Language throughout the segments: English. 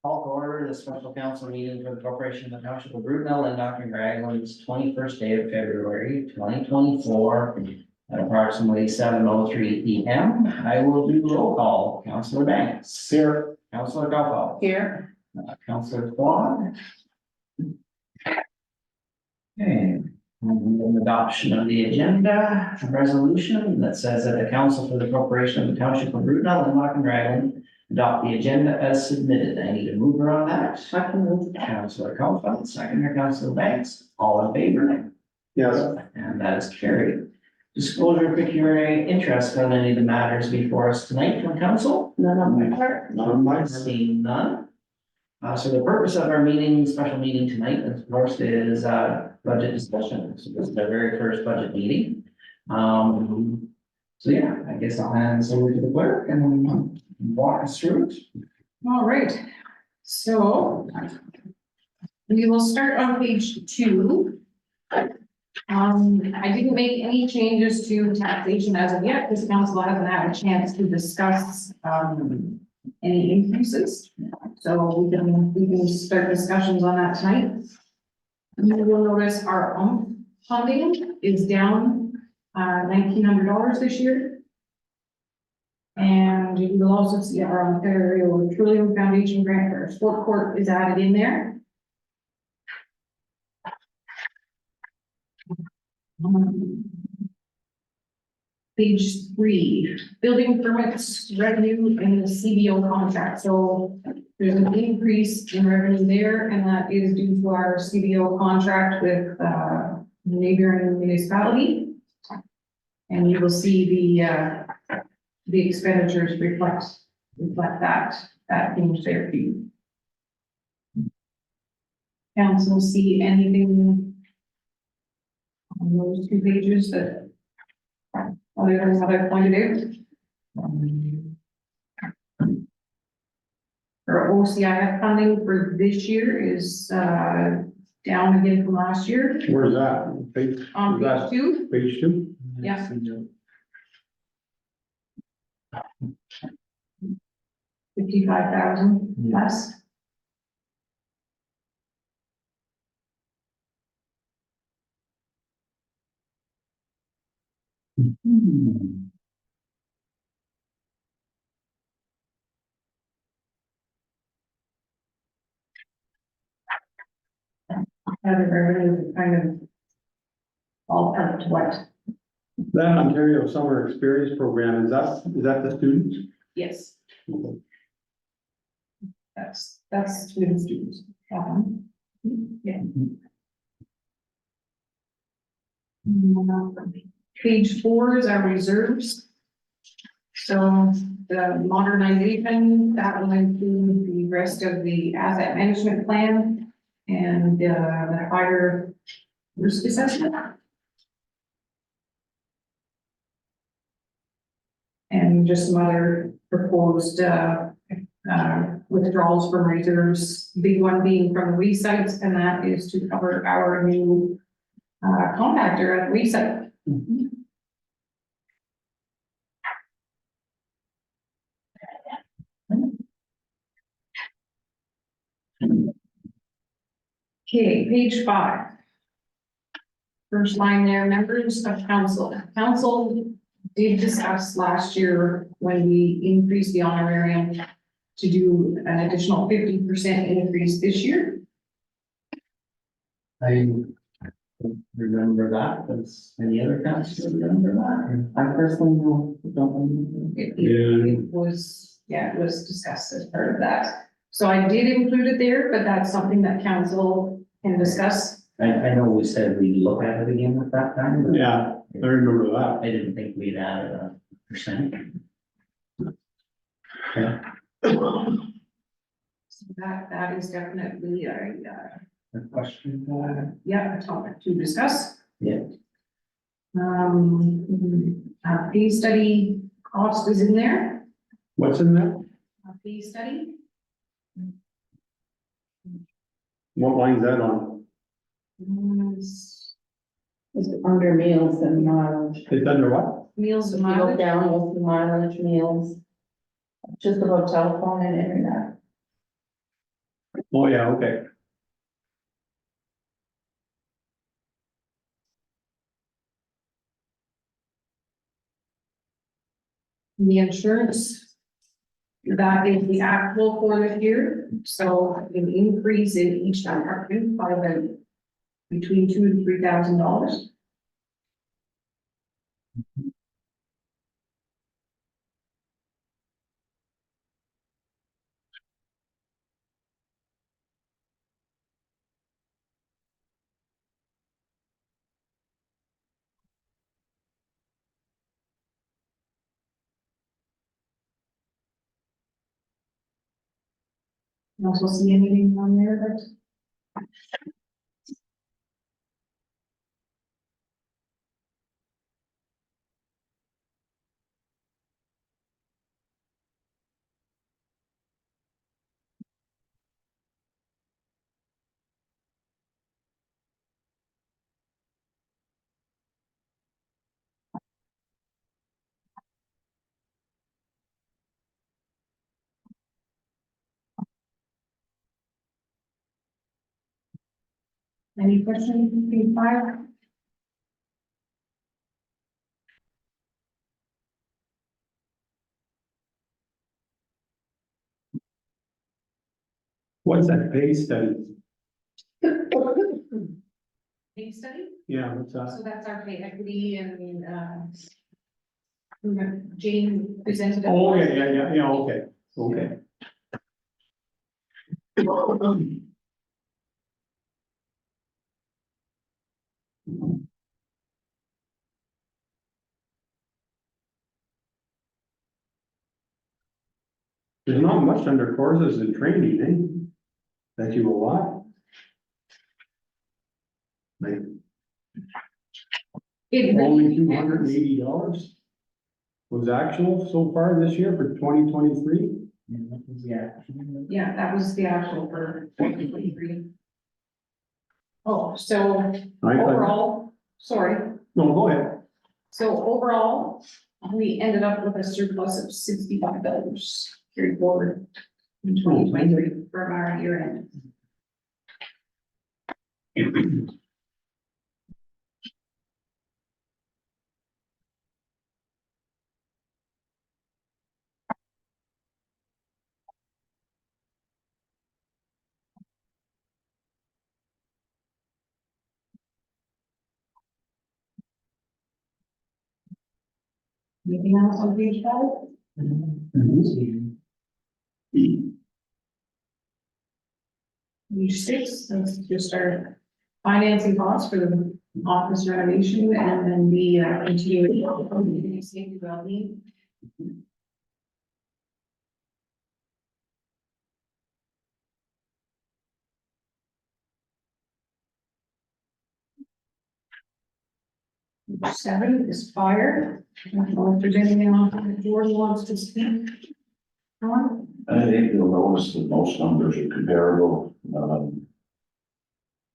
Call to order the special council meeting for the corporation of the township of Brudenell and Dr. Ragland's 21st day of February 2024 at approximately 7:03 PM. I will do roll call. Councillor Banks. Here. Councillor Duffel. Here. Councillor Quad. Okay. An adoption of the agenda, a resolution that says that the council for the corporation of the township of Brudenell and Dr. Ragland adopt the agenda as submitted. I need a mover on that. I can move. Councillor Culfeld, seconder, Councillor Banks, all in favor? Yes. And that is carried. Disclosure of pecuniary interest on any of the matters before us tonight from council? None on my part. Not on my. Seeing none. So the purpose of our meeting, special meeting tonight, of course, is budget discussion. So this is our very first budget meeting. So yeah, I guess I'll hand this over to the clerk and walk us through it. All right, so we will start on page 2. I didn't make any changes to taxation as of yet, because council hasn't had a chance to discuss any increases. So we can start discussions on that tonight. You will notice our funding is down $1,900 this year. And you will also see our Ontario Trillium Foundation grant for our sport court is added in there. Page 3, building permits, revenue, and the CBO contract. So there's an increase in revenue there, and that is due to our CBO contract with neighboring municipality. And you will see the expenditures reflect that change there for you. Council see anything on those 2 pages that other than what I pointed out? Our OCIF funding for this year is down again from last year. Where's that? Page, On page 2, page 2? Yeah. 55,000 less. Other revenue kind of all up to what? That Ontario Summer Experience Program, is that the students? Yes. That's students. Yeah. Page 4 is our reserves. So the modernization, that will include the rest of the asset management plan and the fire risk assessment. And just some other proposed withdrawals from reserves, big one being from the we sites, and that is to cover our new compactor at we site. Okay, page 5. First line there, members of council. Council did discuss last year when we increased the honorarium to do an additional 50% increase this year. I don't remember that. Does any other council remember that? I personally don't remember. It was, yeah, it was discussed as part of that. So I did include it there, but that's something that council can discuss. I know we said we'd look at it again at that time, but Yeah, I remember that. I didn't think we'd added a percent. Okay. So that is definitely a question? yeah, a topic to discuss. Yeah. Fee study cost is in there. What's in there? Fee study. What line's that on? It's It's under meals and mileage. It's under what? Meals If and you go mileage. down with the mileage, meals, just about telephone and internet. Oh, yeah, okay. The insurance, that is the actual for this year, so an increase in each department by the between $2,000 and $3,000. You also see anything on there that? Any questions, please fire? What's that pay study? Pay study, Yeah, what's that? so that's our pay equity and, Jane presented. it. Oh, yeah, okay, okay. There's not much under courses and training, eh? That you a lot? Like, It really only depends. $280 was actual so far this year for 2023? Yeah. Yeah, that was the actual for 2023. Oh, so I thought, overall, sorry, no, go ahead. so overall, we ended up with a surplus of $65 carried forward in 2023 from our year end. Anything else on page 5? Page 6, that's just our financing costs for the office renovation and then the continuing community safety well-being. Page 7 is fire. I don't know if there's anything else that Jordan wants to speak on. I think you'll notice that most numbers are comparable.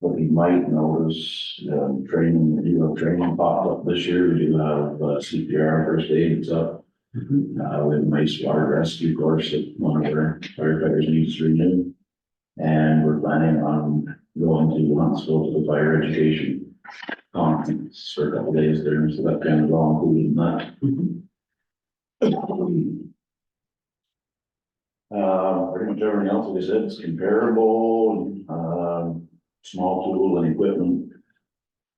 But you might notice, training popped up this year. We do have CPR, first aid, it's up. We have a nice water rescue course that one of our firefighters needs to renew. And we're planning on going to Huntsville to the fire education conference for a couple days there, so that kind of all included in that. Pretty much everything else, like I said, is comparable, small tool and equipment.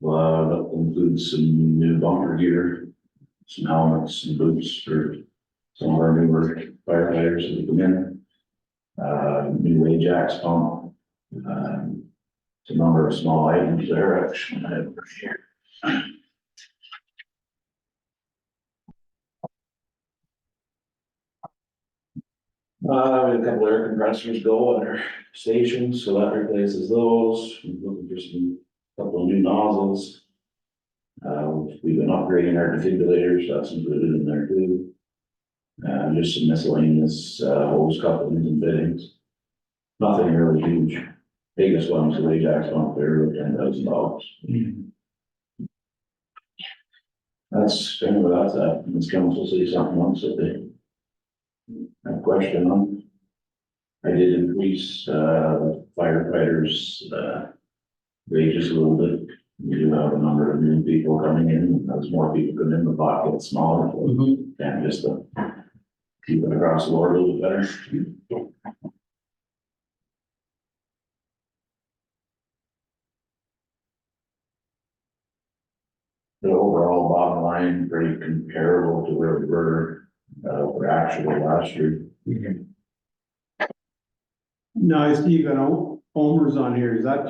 That includes some new bunker gear, some helmets and boots for some of our newer firefighters that come in. New Ajax pump, it's a number of small items there, actually, I have here. We had a couple air compressors go at our stations, so that replaces those. We're looking for some, couple of new nozzles. We've been upgrading our defibrillators, that's included in there too. Just some miscellaneous, hose couplings and fittings. Nothing really huge. Biggest one's the Ajax pump there, $10,000. That's kind of what that's at. This council say something else that they have a question on. I did increase, firefighters, wages a little bit. We do have a number of new people coming in, as more people come in, the pot gets smaller, so Mhm. and just to keep it across the board a little bit better. The overall bottom line, pretty comparable to where we were actually last year. No, I see you got Omers on here, is that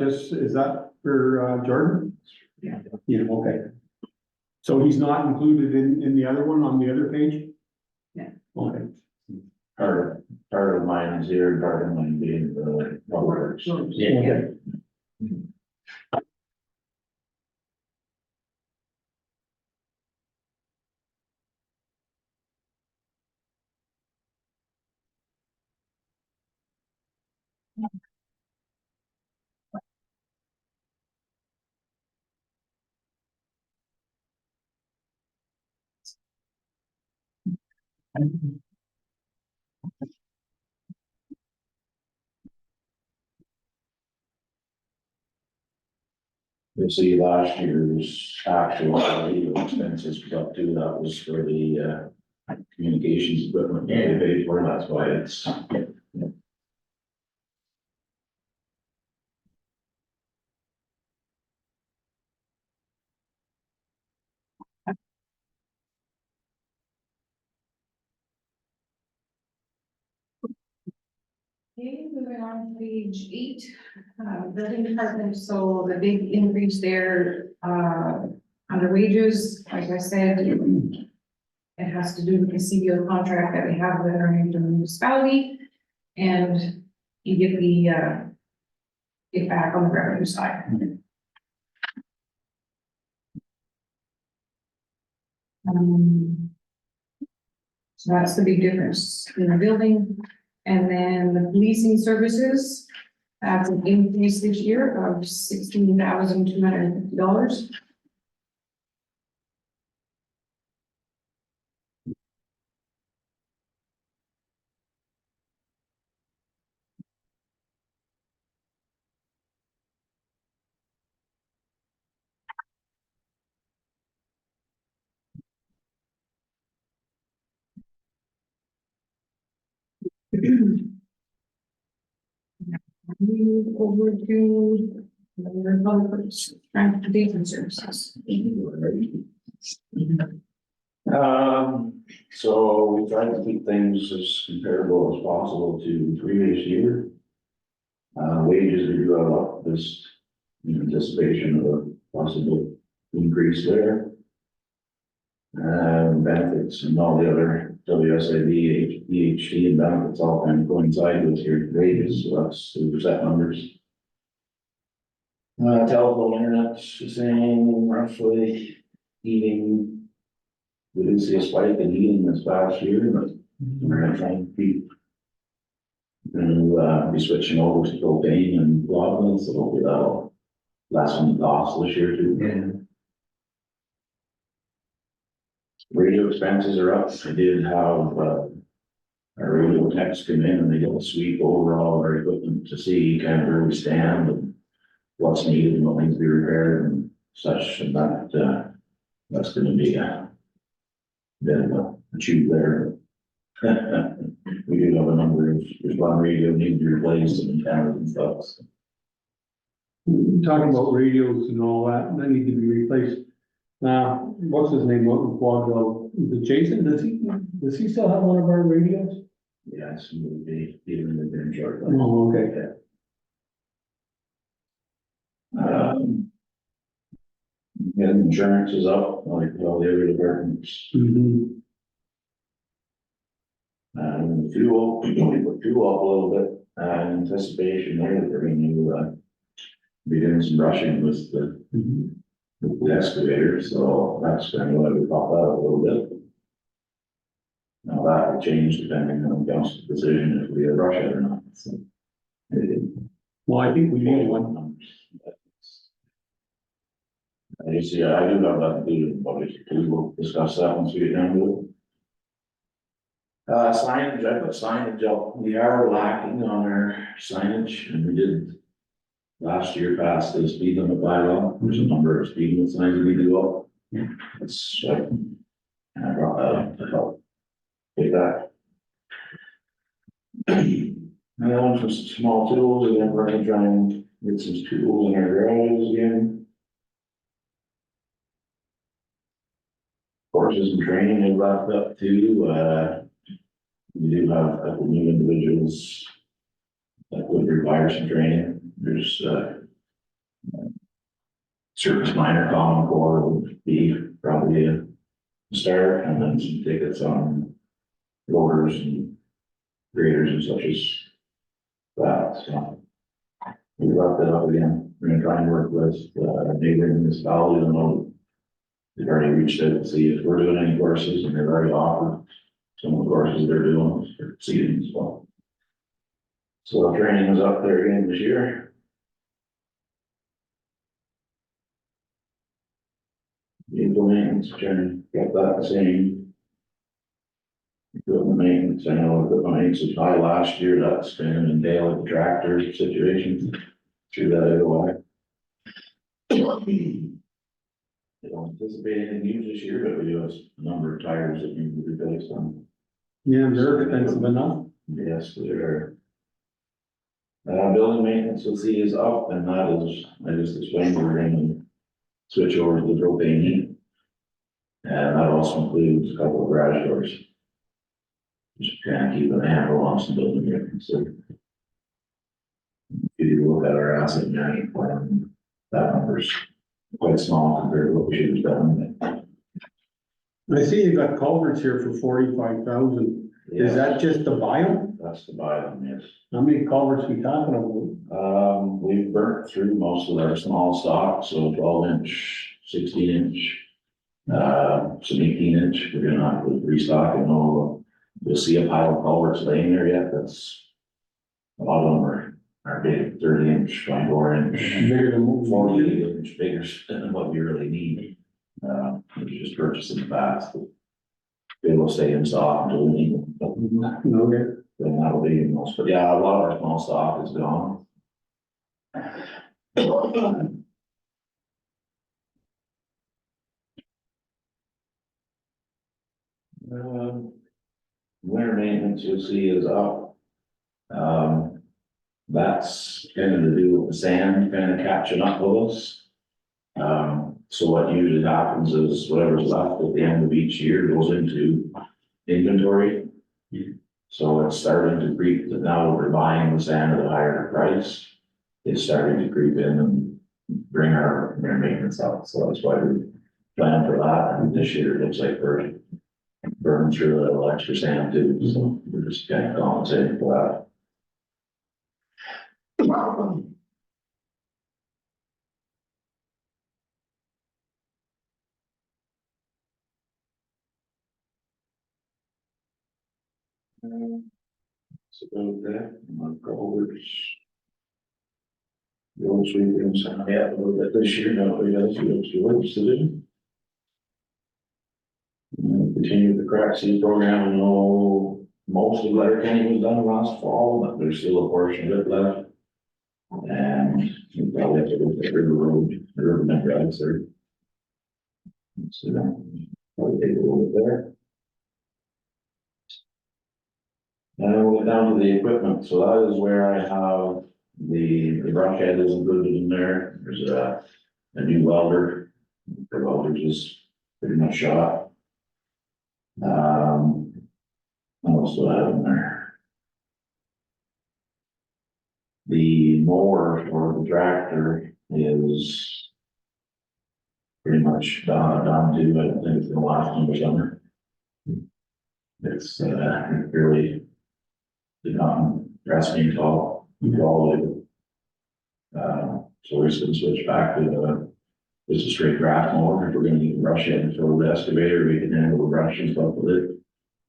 for, Jordan? Yeah. Yeah, okay. So he's not included in the other one, on the other page? Yeah. Okay. Part of mine is here, part of mine being the public works. Yeah. Okay. You see last year's actual legal expenses was up to, that was for the communications equipment. Yeah. They paid for, that's why it's. Okay, moving on to page 8, building department, so the big increase there, under wages, like I said, it has to do with the CBO contract that we have with our municipality, and you get get back on the revenue side. So that's the big difference in the building. And then the policing services, that's an increase this year of $16,250. Move over to the public transportation services. So we try to keep things as comparable as possible to previous year. Wages we do have up this in anticipation of a possible increase there. Benefits and all the other WSIB, EHT and benefits all kind of coincide with your wages, so that's the set numbers. Telephone, internet's the same, roughly, heating. We didn't see a spike in heating this past year, but we're gonna try and keep. And, be switching over to propane and laudanum, so hopefully that'll lessen the cost this year too. Yeah. Radio expenses are up. I did have, our radio techs come in and they get a sweep over all of our equipment to see kind of where we stand and what's needed and what needs to be repaired and such, and that, that's gonna be a bit of a chew there. We do have a number of, there's one radio needs to be replaced and cameras and stuff. So. Talking about radios and all that need to be replaced. Now, what's his name, Quadro, is it Jason, does he still have one of our radios? Yes, we would be dealing with them short. Oh, okay. Yeah, insurance is up, like all the other departments. Mhm. Fuel, we put fuel up a little bit, in anticipation there, that we're gonna, be doing some brushing with Mhm. the excavator, so that's kind of why we popped that up a little bit. Now that will change depending on the council's decision if we rush it or not, so. Well, I think we need one. I just, yeah, I do have that included in the budget, too. We'll discuss that once we get down to it. Signage, I put signage up, we are lacking on our signage, and we did last year pass the speed limit bylaw, there's a number of speed limit signs we do up. It's, I brought that up to help with that. And then some small tools, and then we're gonna try and get some tools in our garages again. Courses and training is wrapped up too, we do have a couple new individuals that would require some training. There's, Surface minor common core would be probably a start, and then some tickets on loaders and graders and such as that, so. We brought that up again, we're gonna try and work with, neighboring municipalities, and know they've already reached out to see if we're doing any courses, and they've already offered some of the courses they're doing for seating as well. So the training is up there again this year. Vehicle maintenance, trying to get that the same. Equipment maintenance, I know equipment maintenance was high last year, that's been an entail with the tractor situation. Through that AOI. They don't anticipate anything huge this year, but we do have a number of tires that need to be replaced on. Yeah, they're expensive enough. Yes, they're. Building maintenance you'll see is up, and that is, I just explained, we're going to switch over to the propane heat. And that also includes a couple of garage doors. Just kind of keep an handle on some building maintenance, so. If you look at our asset management plan, that number's quite small compared to what we should have done. I see you got culverts here for 45,000. Is that just to buy them? That's to buy them, yes. How many culverts we talking about? We've burnt through most of our small stock, so 12-inch, 16-inch, some 18-inch, we're gonna have to restock, and you'll see a pile of culverts laying there yet, that's. A lot of them are big, 30-inch, 24-inch, Bigger than what 40-inch, bigger than what we really need. We just purchased in the past. They will stay in stock until we need them. Okay. Then that'll be most, but yeah, a lot of our small stock is gone. Winter maintenance you'll see is up. That's kind of to do with the sand kind of catching up with us. So what usually happens is whatever's left at the end of each year goes into inventory. So it's starting to creep, now that we're buying the sand at a higher price, it's starting to creep in and bring our maintenance up, so that's why we plan for that, and this year it looks like we're burning through a little extra sand too, so we're just kind of compensating for that. So okay, I'm going the old sweepings, yeah, a little bit this year, now we got a few works to do. Continue the crack seed program, I know most of Letterkenny was done last fall, but there's still a portion of it left. And we probably have to look at River Road, River Neck Drives there. So probably take a little bit there. And then we'll get down to the equipment, so that is where I have the brush head is included in there. There's a new welder. The welder is pretty much shot. What else do I have in there? The mower for the tractor is pretty much done too. I don't think it's gonna last under summer. It's really did not dress me at all. So we're just gonna switch back to just a straight grass mower. If we're gonna need to brush it for the excavator, we can handle the brush and stuff with it.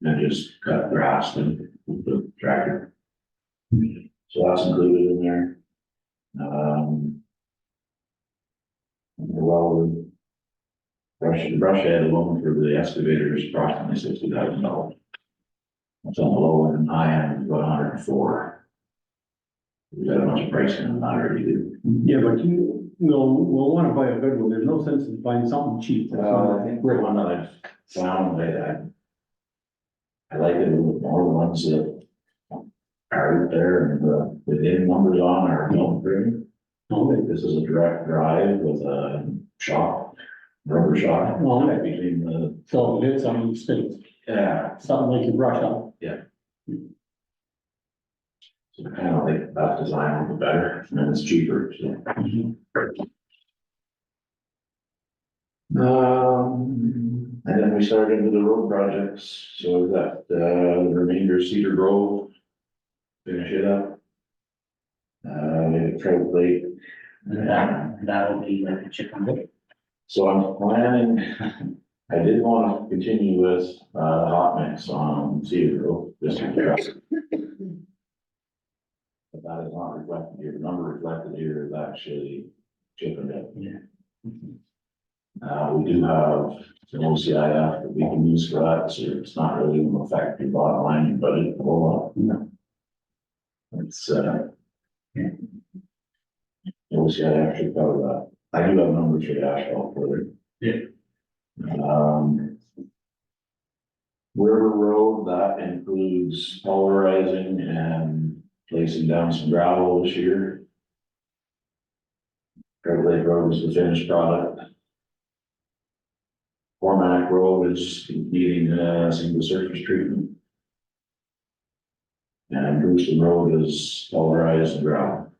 And just cut grass and the tractor. So that's included in there. Well, the brush head alone for the excavator is approximately $60,000. It's on the low end, high end, about 104. We got a bunch of pricing on that already, do. Yeah, but we'll wanna buy a good one, there's no sense in buying something cheap. that's not I think great. one that I've found, I like it a little bit more, the ones that are out there and the name numbers on are not green. Okay. This is a direct drive with a shock, rubber shock Okay. between the, So it is something stinks, something like you brush up. so kind of like that design a little better, and it's cheaper, so. And then we started into the road projects, so we've got, the remainder of Cedar Grove. Finish it up. We have Trout Lake, That'll be like a chicken bit. so I'm planning, I did want to continue with, hot mix on Cedar Grove, this is. But that is not reflected here, the number reflected here is actually chipping it. Yeah. We do have an OCIF that we can use for that, so it's not really going to affect your bottom line, but it will, No. it's, OCIF should cover that. I do have numbers for the asphalt further. Yeah. River Road, that includes polarizing and placing down some gravel this year. Trout Lake Road is the finished product. Cormac Road is needing single surface treatment. And Brewston Road is polarized and gravel.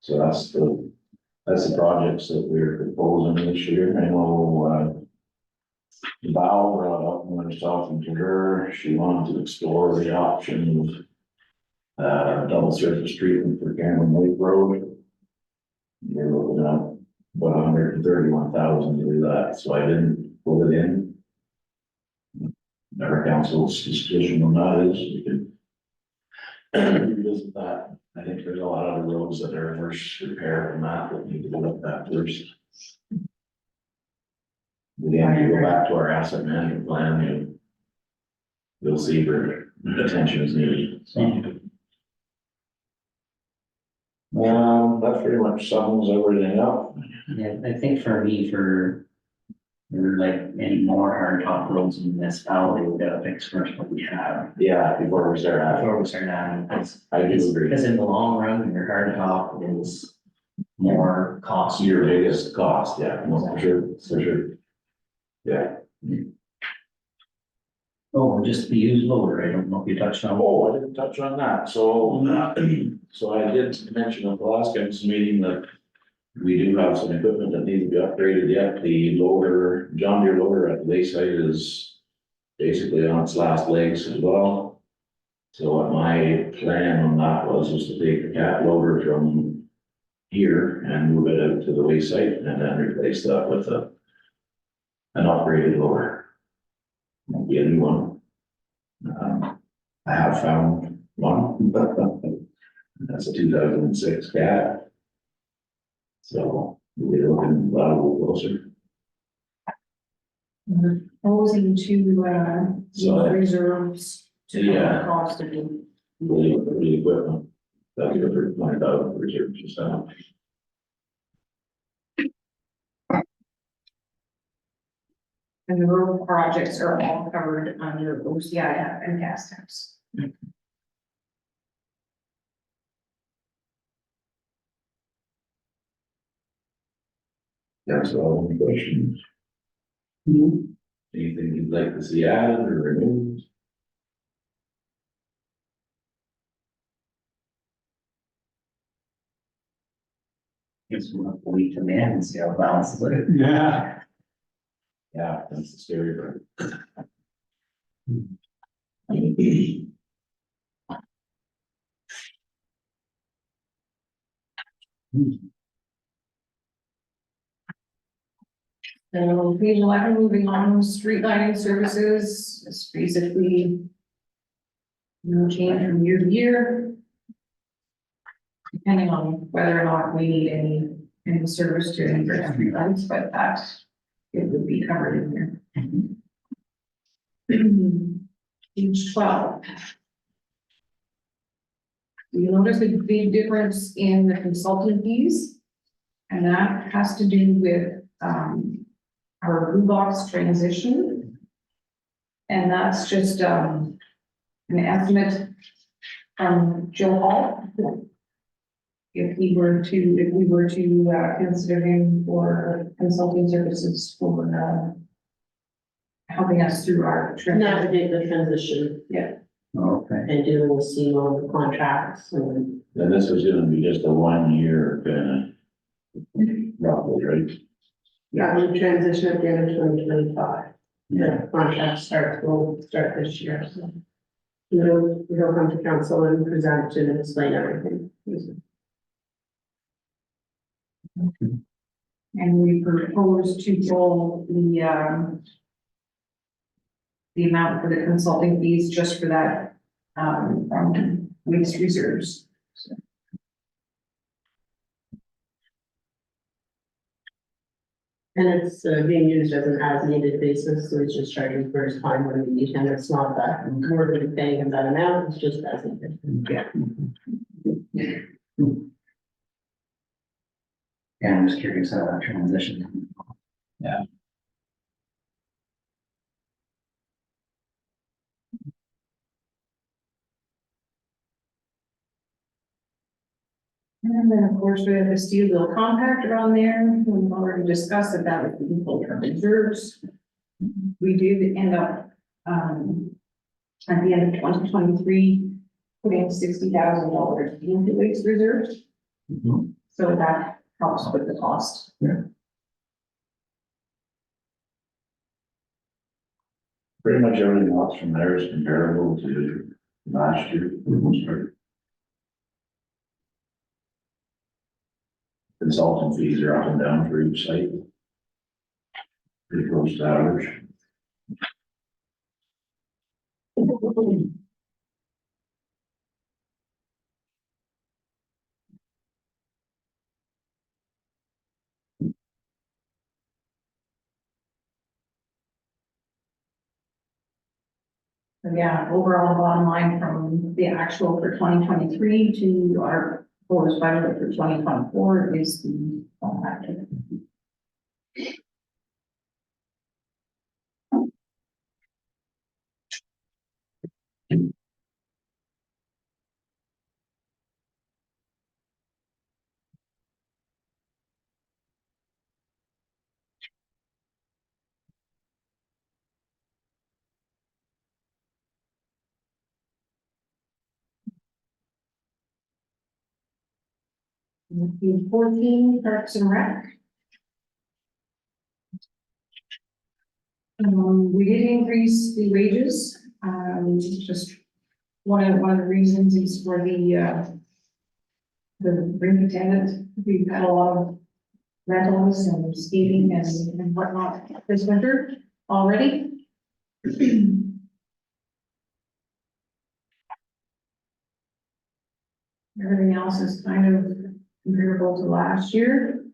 So that's the projects that we're proposing this year. I know, Val brought up when I was talking to her, she wanted to explore the option of double surface treatment for Cameron Lake Road. You're looking at about 131,000 to do that, so I didn't put it in. Our council's decision on that is we can revisit that. I think there's a lot of roads that are worse repair than that need to be looked at first. Again, if you go back to our asset management plan, you'll see where attention is needed, so. That pretty much sums everything up. Yeah, I think for me, for like any more hard top roads in this valley, we gotta fix first what we have. Yeah, before we start having, Before we start adding, I do agree. because in the long run, your hard top is more costly. Your biggest cost, yeah, no, for sure, for sure. Yeah. Oh, just the used loader, I don't know if you touched on. Oh, I didn't touch on that, so, so I did mention at the last council meeting that we do have some equipment that needs to be upgraded yet. The loader, John Deere loader at the Wayside is basically on its last legs as well. So what my plan on that was to take the cat loader from here and move it out to the Wayside and then replace that with an upgraded loader. Might be a new one. I have found one. That's a 2006 cat. So we're looking a little closer. We're proposing to, So- reserves to cover Yeah. the cost of the. The equipment. That's good for 20,000 reserves just now. And the road projects are all covered under OCIF and gas tax. That's all the questions. Anything you'd like to see added or removed? Gives them a week to man and see how it balances it. Yeah. Yeah, that's the scary part. So page 11, moving on, street lighting services, is basically no change from year to year. Depending on whether or not we need any service to any of our street lights, but that it would be covered in there. Page 12. You notice a big difference in the consulting fees? And that has to do with, our Blue Box transition. And that's just, an estimate from Joe Hall. If we were to consider him for consulting services for, helping us through our transition. Navigate the transition Okay. and do the seal contracts and. Then this was gonna be just a 1 year kind of roughly, right? Yeah, we transition at the end of 2025. Yeah. The contract will start this year, so. We'll come to council and present and explain everything. And we propose to roll the amount for the consulting fees just for that, from waste reserves. And it's being used as an as-needed basis, so it's just charging for his time when we need him. It's not that we're going to be paying him that amount, it's just as needed. Yeah, I'm just curious how that transition. Yeah. And then, of course, we have the steel bill compactor on there. We've already discussed that that would be full term reserves. We did end up, at the end of 2023, putting $60,000 into waste reserves. Mhm. So that helps with the cost. Pretty much everything else from there is comparable to last year, for the most part. Consultant fees are up and down for each site. Pretty close to average. So yeah, overall bottom line from the actual for 2023 to our proposed budget for 2024 is the compactor. The 14 Parks and Rec. We did increase the wages, just one of the reasons is for the rink attendant. We've had a lot of rentals and skating and whatnot this winter already. Everything else is kind of comparable to last year.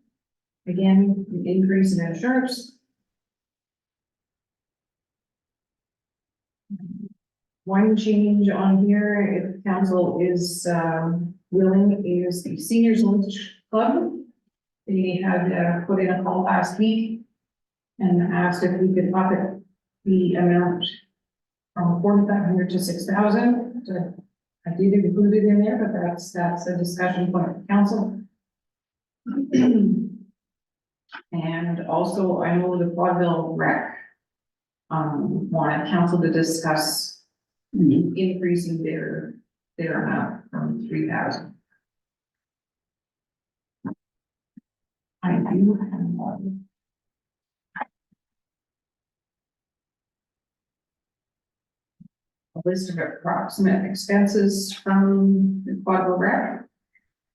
Again, the increase in insurance. One change on here, if council is willing, is the seniors lunch club. They had put in a call last week and asked if we could up it the amount from 4,500 to 6,000. So I did include it in there, but that's a discussion point for council. And also, I know the Quadville Rec wanted council to discuss increasing their amount from 3,000. I do have one. A list of approximate expenses from the Quadville Rec.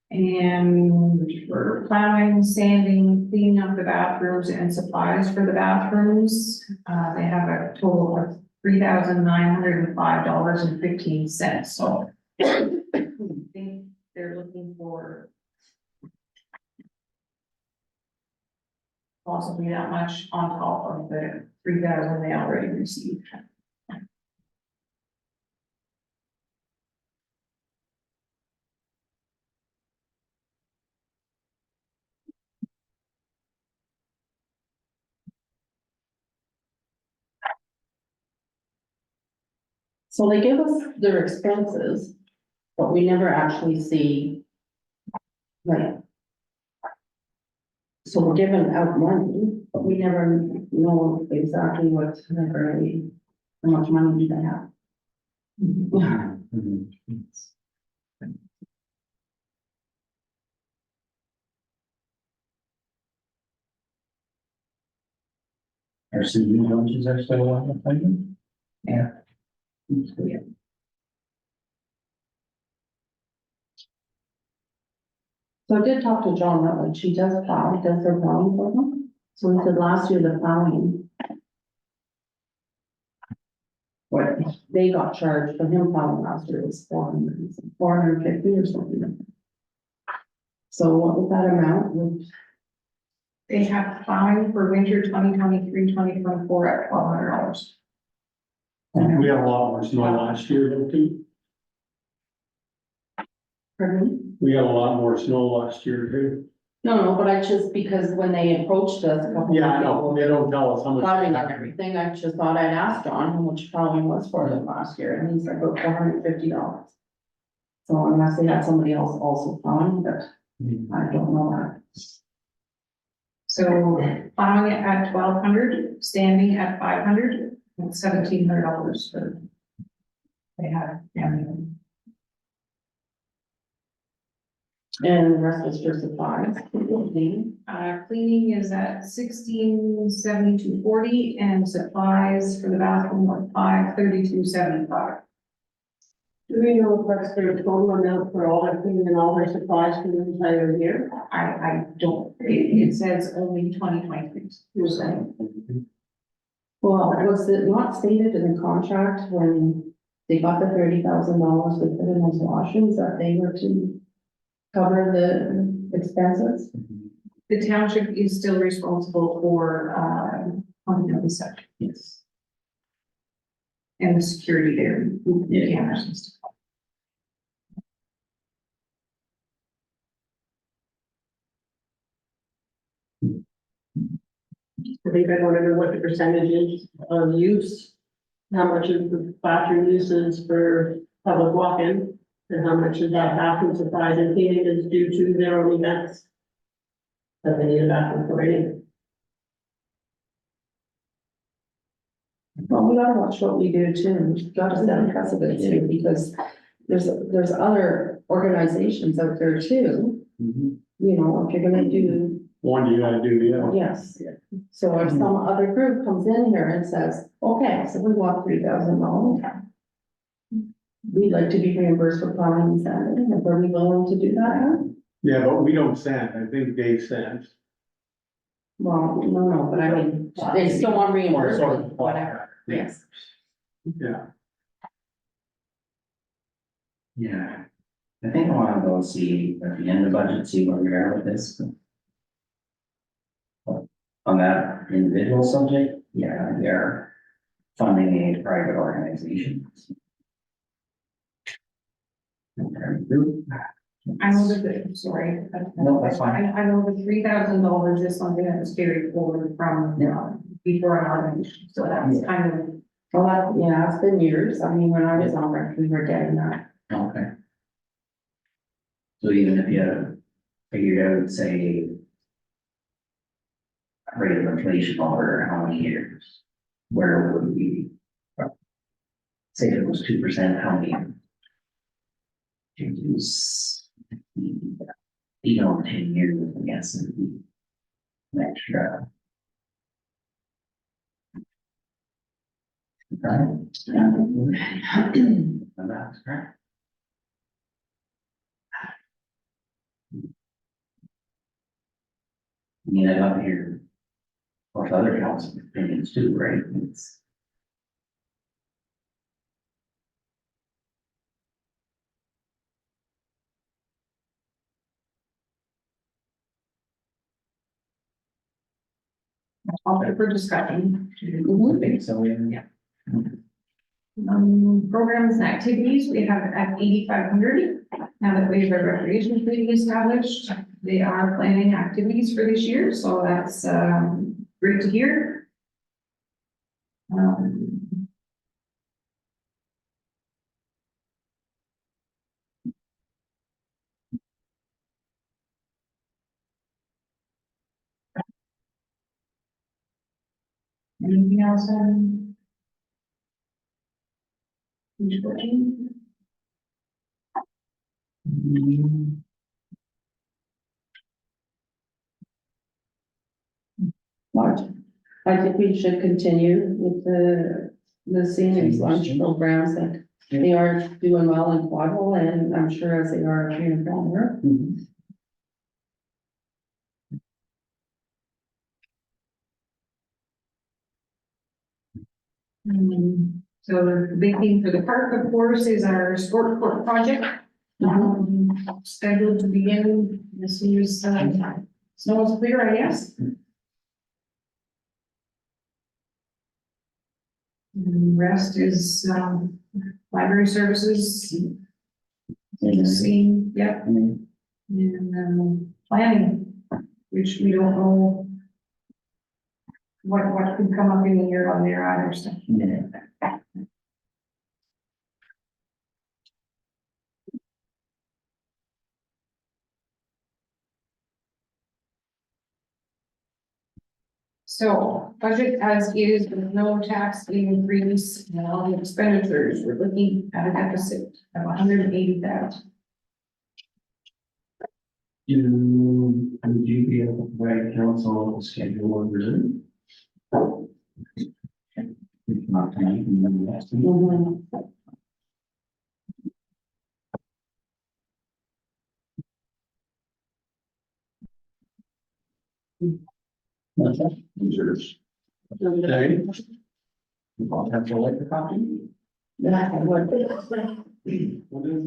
And for plowing, sanding, cleaning up the bathrooms and supplies for the bathrooms, they have a total of $3,905.15. So I think they're looking for possibly that much on top of the 3,000 they already received. So they give us their expenses, but we never actually see. Like. So we're giving out money, but we never know exactly what's never, how much money do they have. Mhm. Our CD lunches are still on the payment? Yeah. Yeah. So I did talk to John Rutledge, she does plow, he does their plowing for them. So he said last year the plowing. What they got charged for him plowing last year was 450 or something. So what was that amount? They have plowing for winter 2023-2024 at $1,200. We had a lot more snow last year though too. Pardon? We had a lot more snow last year too. No, but I just, because when they approached us a couple. Yeah, I months know, ago, they don't tell us how much. plowing and everything, I just thought I'd ask John how much plowing was for them last year, and he's like, about $450. So unless they had somebody else also plowing, but I don't know that. So plowing it at $1,200, standing at $500, and $1,700 for. They have, yeah. And the rest is for supplies. Cleaning is at $1672.40, and supplies for the bathroom are $532.75. Do we know if that's their total amount for all their cleaning and all their supplies for the entire year? I don't, it says only 2023. You're saying? Well, was it not stated in the contract when they got the $30,000 they put in those washrooms that they were to cover the expenses? The township is still responsible for, cleaning of the septic. Yes. And the security there, the cameras and stuff. I think I wanna know what the percentage is of use. How much of the bathroom uses for public walk-in, and how much of that bathroom supplies and cleaning is due to their own events. That they need a bathroom for anything. Well, we gotta watch what we do too, we've got to set a precedent too, because there's other organizations out there too. Mhm. You know, if you're gonna do. One you gotta do, yeah. Yes, so if some other group comes in here and says, okay, so we want $3,000. We'd like to be reimbursed for plowing and sanding, and are we willing to do that? Yeah, but we don't send, I think they send. Well, no, but I mean, they still want reimbursement, whatever, yes. Yeah, Yeah. I think I wanna go see at the end of the budget, see where we are with this. On that individual subject, yeah, we are funding a private organization. Group. I know that, sorry. No, that's fine. I know the $3,000 is something that was carried forward from, before an organization, so that's kind of. Well, yeah, it's been years, I mean, when I was on rec, we were getting that. Okay. So even if you figured out, say, rate of inflation over how many years, where would we? Say if it was 2%, how many? Use, you know, 10 years, I guess, it'd be an extra. Right? That's correct. I mean, I'd love to hear, of course, other council opinions too, right? It's. All for discussion. I think so, yeah. Programs and activities, we have at 8,500. Now that we have a recreation committee established, they are planning activities for this year, so that's, great to hear. Anything else on? Page 14? March. I think we should continue with the seniors lunch programs that they are doing well in Quadville, and I'm sure as they are here in Palmer. So the big thing for the park, of course, is our sport court project. Scheduled to begin as soon as, snow is clear, I guess. And rest is, library services. Seeing, yep, and, planning, which we don't know what could come up in the year on there either, so. Yeah. So budget as is with no tax increase, and all the expenditures, we're looking at a deficit of 180,000. Would you be able to provide council a schedule of resume? If not tonight, then the next one. Reserves. Okay. You all have to like the copy? Yeah, I would. What is the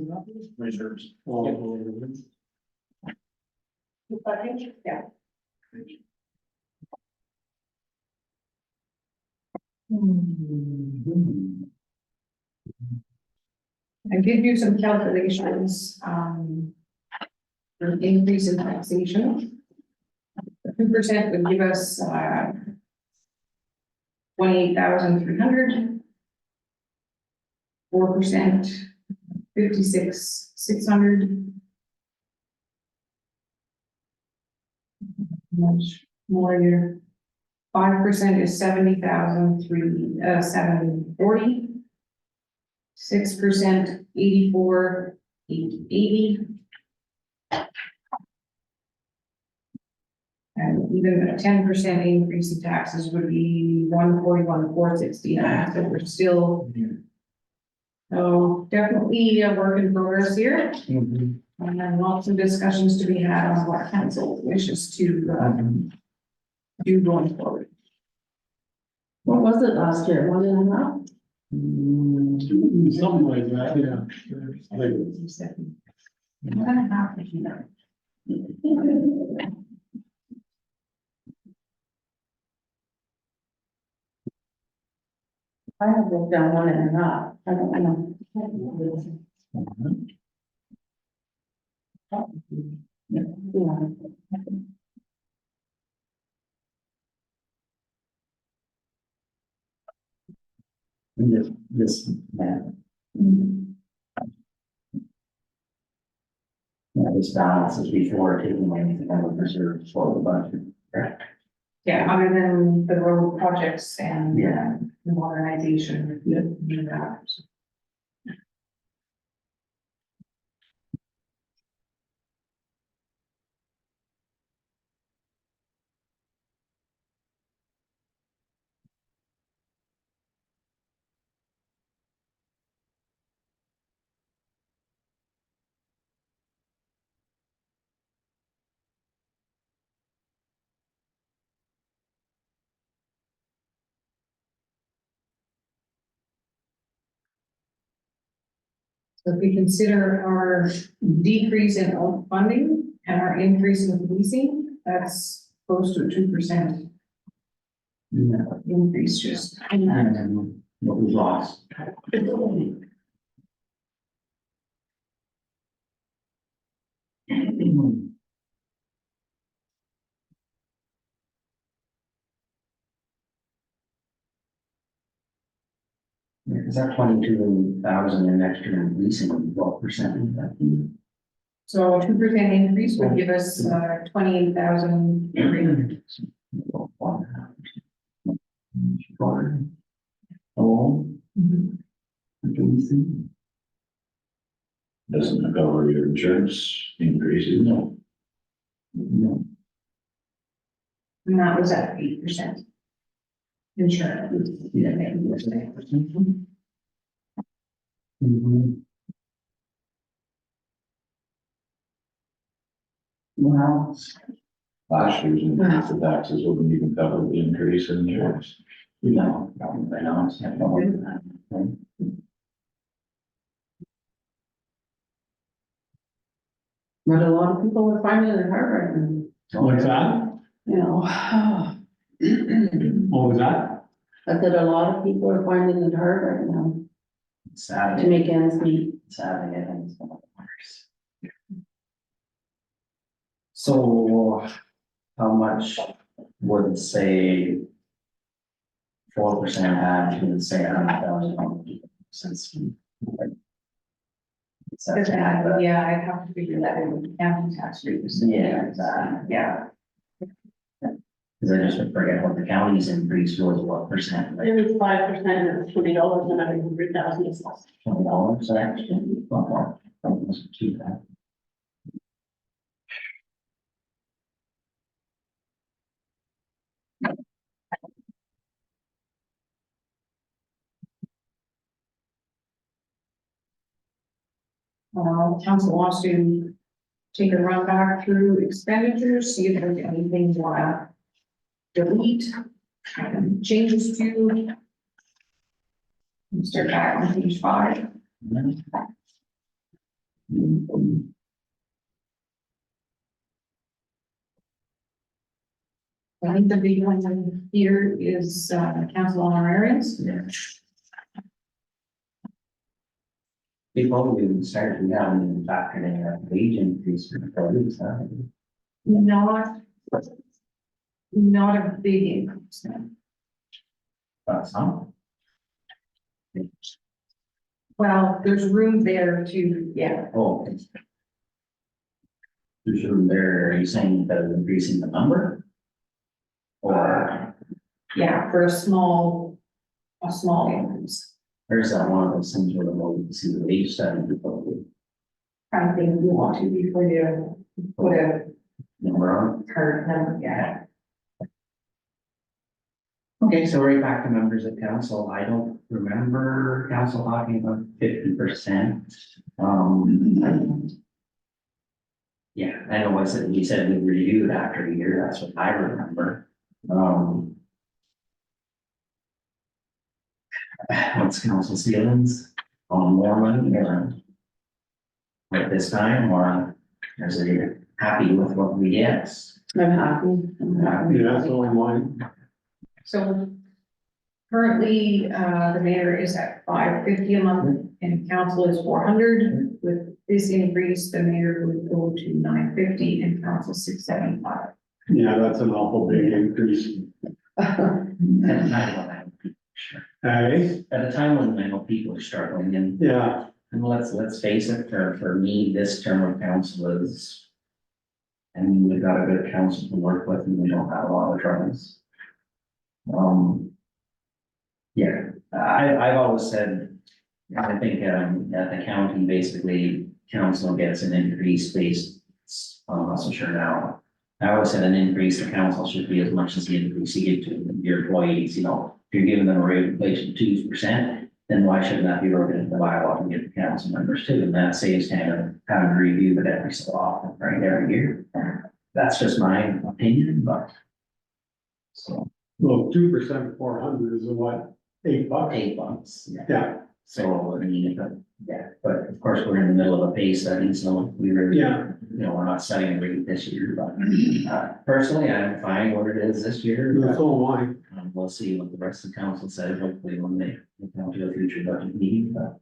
copy? Reserves. Yeah. I give you some calculations, for increase in taxation. 2% would give us, 28,300. 4%, 56,600. Much more here. 5% is 70,740. 6%, 84,880. And even a 10% increase in taxes would be 141,469. So we're still, so definitely a work in progress here. And then lots of discussions to be had on what council wishes to do going forward. What was it last year, 1.5? Something like that, yeah. I'm gonna have to do that. I have looked down 1.5, I don't know. Yeah. This, that. Yeah, this balance is before taking anything out of reserve for the budget, correct? Yeah, other than the road projects and Yeah. the modernization. Yeah. Do that. So if we consider our decrease in funding and our increase in leasing, that's close to a 2% Yeah. increase just. And what was lost. Yeah, because that 22,000 in extra in leasing, 12% of that. So a 2% increase would give us 28,000. Oh. Doesn't it cover your insurance increases? No. No. And that was at 8%. Insurance. Yeah. Mhm. Well. Last year's increase of taxes wouldn't even cover the increase in insurance. No, probably not. I don't know that. But a lot of people are finding it hard right now, What's that? you know. What was that? I said a lot of people are finding it hard right now Sad. to make ends meet. Sad, I think it's one of the worst. So, how much would say 4% add to say $100,000 since? Yeah, I'd have to figure that in with county tax rate. Yeah, exactly. Yeah. Cause I just forget what the county's increase was, what percent, like It was 5%, it was $20 and 100,000 is less. $20, so actually, well, more, wasn't too bad. Council wants to take a run back through expenditures, see if there's anything you wanna delete, changes to. Start back on page 5. I think the big one here is, council honorariums. Yeah. Before we even started, we haven't even factored in a wage increase for the police, huh? Not a big increase, no. But some. Well, there's room there to, yeah, Oh. Okay. You sure there, are you saying that it's increasing the number? Or, yeah, for a small increase. or is that one of those things where the more you see the wage study, people I think you want to before you put a number on? current number, yeah. Okay, so right back to members of council, I don't remember council talking about 50%. Yeah, I know I said, we said we reviewed after a year, that's what I remember. What's council's feelings on more money or at this time, or is it happy with what we get? I'm happy. I'm happy. Yeah, that's only one. So currently, the mayor is at $550 a month and council is $400. With this increase, the mayor would go to $950 and council $675. Yeah, that's an awful big increase. Hey, At a time when I know people are struggling and yeah, let's face it, for me, this term of council is. I mean, we've got a good council to work with and we don't have a lot of troubles. Yeah, I've always said, I think, at the county, basically, council gets an increase based, I'm not so sure now. I always said an increase, the council should be as much as the increase you give to your employees, you know, if you're giving them a rate of inflation of 2%, then why shouldn't that be wrote into the bylaw and get the council members too? And that saves having to review it every so often, right, every year. That's just my opinion, but. So, well, 2% 400 is what, $8? $8, yeah. Yeah, So, I mean, but of course, we're in the middle of a pay study, so we really, yeah, you know, we're not setting a rate this year, but personally, I'm fine what it is this year. that's But, all mine. we'll see what the rest of the council says, hopefully when they come to a future budget meeting, but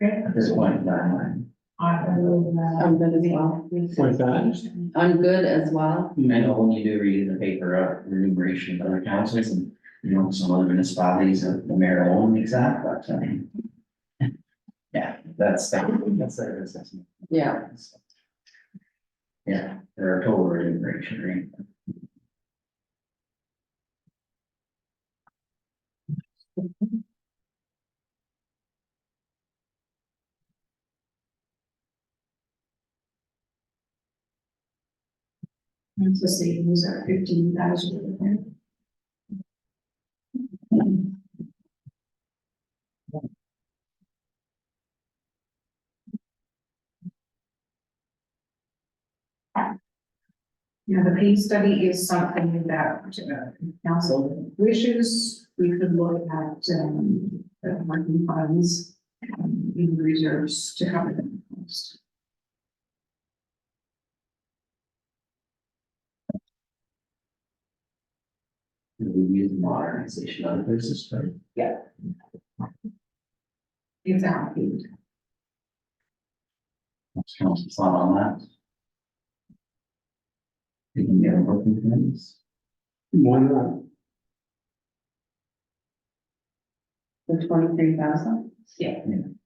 at this point, in time, I'm good as well. What's that? I'm good as well. I know when you do read in the paper, remuneration of other councils and, you know, some other municipalities, the mayor alone makes that, but, yeah, that's their assessment. Yeah. Yeah, they're a total remuneration, right? It's the savings at 15,000. Yeah, the pay study is something that council wishes, we could look at, the working funds, in reserves to cover them. We use modernization on business, right? It's allocated. What's council's thought on that? We can get working things. Why not? The 23,000.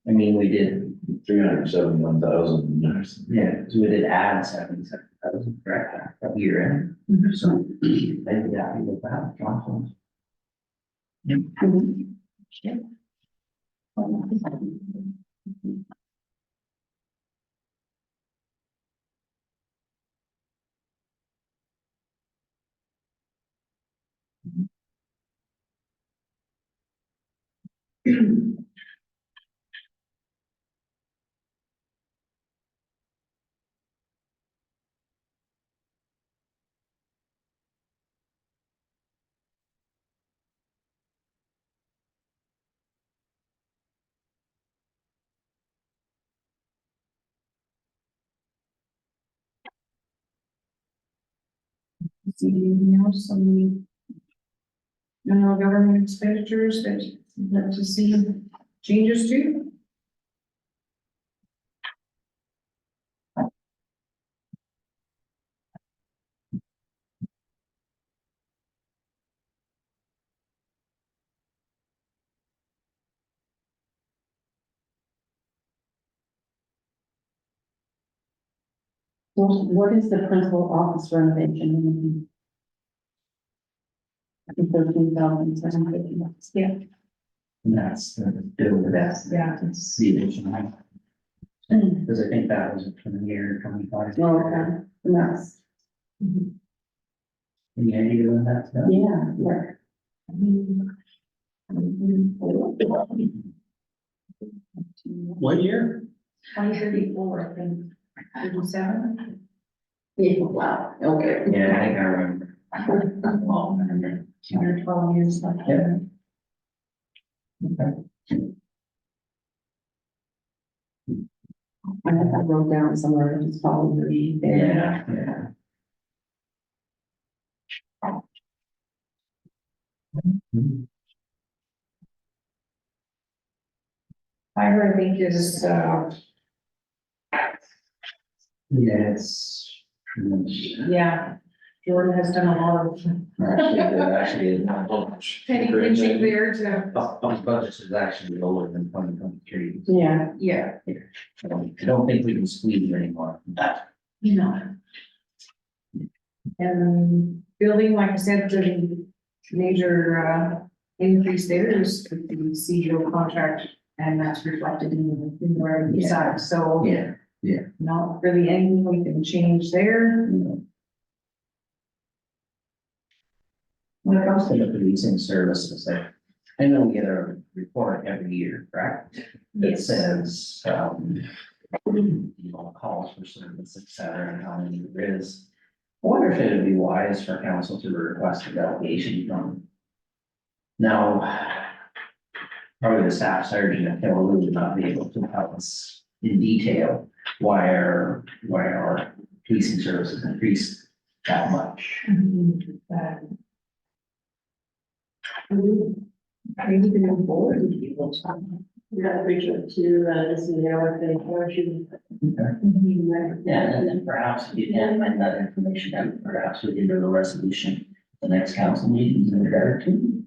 I mean, we did, 371,000. yeah, because we did add 77,000, correct, a year in, so I'd be happy with that, Johnson. See anything else on the government expenditures that you'd like to see changes to? What is the principal office renovation? I think 13,750. Yeah. And that's the bill with that, Yeah. it's the additional. Because I think that was from the year 25. Oh, okay, and that's, Any idea on that? yeah, right. What year? 2034, I think, 37. Yeah, wow, okay. Yeah, I think I remember. Well, I remember. 10 or 12 years left. Yeah. Okay. I have that wrote down somewhere, it's probably there. Yeah. Fire, I think, is, Yeah, it's pretty much. yeah, Jordan has done a lot of Actually, penny pinching there to, budget is actually lower than 2023. Yeah, yeah, I don't think we can squeeze anymore. you know. And building, like I said, the major, increase there is the CEO contract, and that's reflected in the revenue side, so Yeah. not really anything we can change there. When it comes to the policing services, I know we get a report every year, correct? That says, calls for service, et cetera, and how many there is. I wonder if it would be wise for council to request a delegation from. Now, probably the staff sergeant at Hill would not be able to tell us in detail why our policing services increased that much. Maybe the new board would be able to. We got to reach out to, this is the hour thing, or she. Yeah, and then perhaps if you can find that information out, perhaps we can do a resolution the next council meeting in regard to.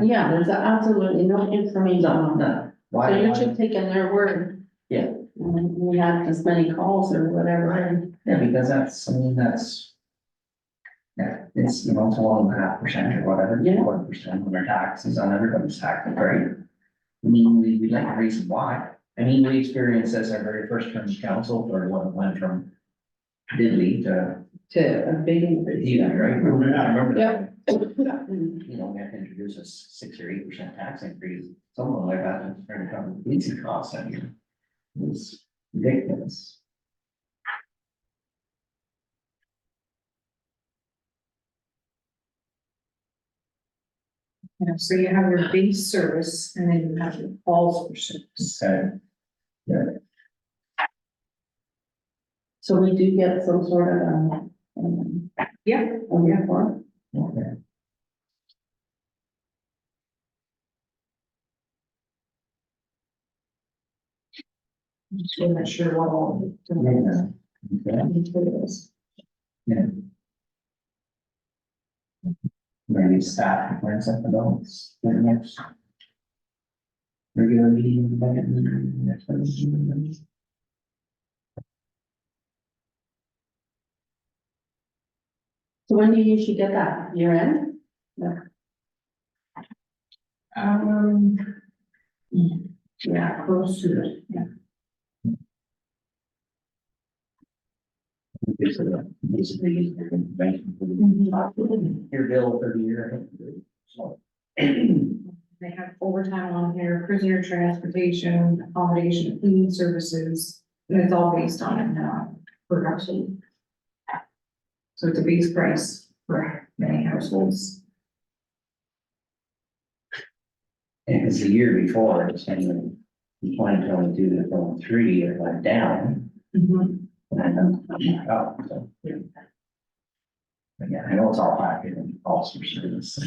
yeah, there's absolutely no information on that. No, So why? you should take in their word. Yeah. And we had this many calls or whatever. Yeah, because that's, I mean, that's. Yeah, it's, it's 1.5% or whatever, Yeah. 1% on their taxes on everybody's tax, right? I mean, we'd like a reason why. I mean, we experienced this our very first term as council, or what went from diddly to To a big increase. even, right? I remember that. Mm. You know, we have to introduce a 6 or 8% tax increase, something like that, to try to cover the leasing costs, I mean. It was ridiculous. You know, so you have your base service and then you have your calls for service. So, So we do get some sort of, Yeah, a report. okay. so I'm not sure what all. Yeah. Yeah. Maybe staff learns something else, the next. Regular meeting, budget meeting, next one. So when do you usually get that? Year end? Um. Yeah, close to it, yeah. Basically, your bill for the year. So. They have overtime on here, prisoner transportation, accommodation, cleaning services, and it's all based on, production. So it's a base price for many households. And it's the year before, it's in 2022 to 2023, it went down, and then up, so. Again, I know it's all factored in, cost for service.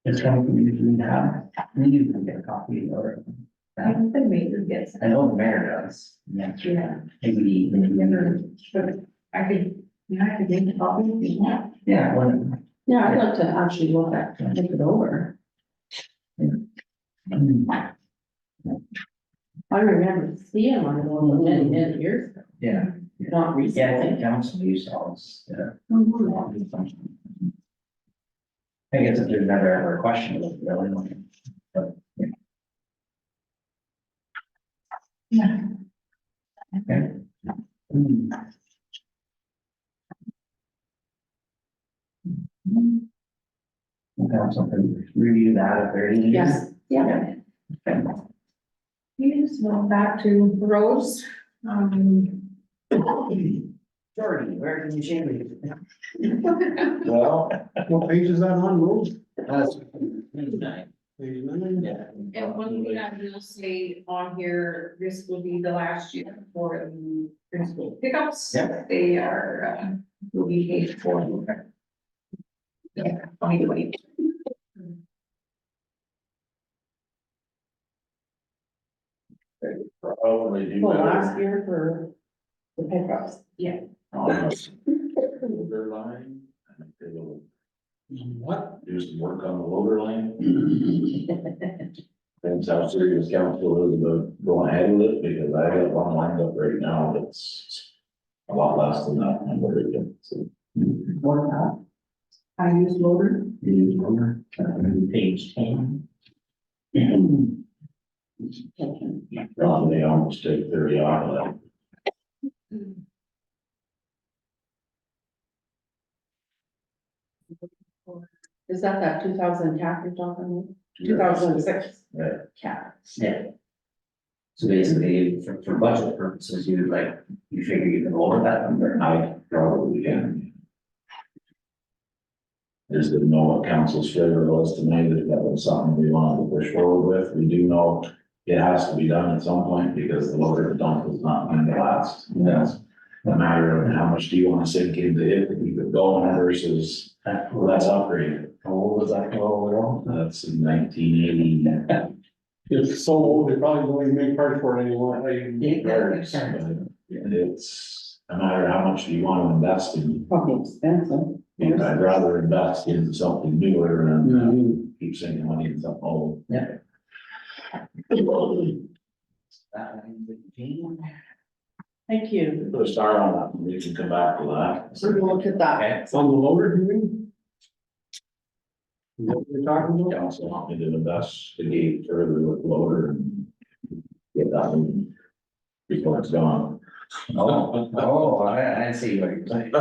It's something we usually have, we usually get a copy or. I think the mayor gets. I know the mayor does, yeah, Yeah, maybe, but I could, I could make a copy if you want. yeah, when. Yeah, I'd like to actually look at, look it over. I remember seeing one of those many, many years ago, Yeah, not yeah, I think recently. council used all this, I guess if there's never ever a question, it's really, but. Yeah. Okay. Council can review that if there is. Yes, yeah. Okay, so back to Rose. Jordy, where can you change it? Well, What page is that on, Rose? That's. Nine. Page 9? Yeah. And one thing I will say on here, this will be the last year for the principal pickups. Yeah. They are, will be paid for. Yeah, 2020. hopefully do Well, better. last year for the pickups. On the loader line, I think they will What? do some work on the loader line. Depends how serious council is about going ahead with it, because I got one lined up right now that's a lot less than that number again, so. What about? I use loader. You use number, page 10. They almost take 30 out of that. Is that 2000 cap you're talking about? 2006 Yeah. cap. Yeah. So basically, for budget purposes, you figure you can lower that number. I probably can. Just didn't know what council's flavor was tonight, if that was something we wanted to push forward with. We do know it has to be done at some point, because the loader dump is not going to last. And that's a matter of how much do you want to sink into it to keep it going versus let's upgrade it. How old was that lower? That's in 1980. It's so old, they probably don't even make parts for it anymore. It's a matter of how much do you want to invest in. Probably expensive. I'd rather invest in something newer and keep sending money and stuff, oh. That ends with Jean. Thank you. Put a star on that, we can come back to that. So we'll look at that. Okay. On the loader, do you? Is that what you're talking about? Council want me to investigate further with loader and get that one before it's gone. I see what you're saying.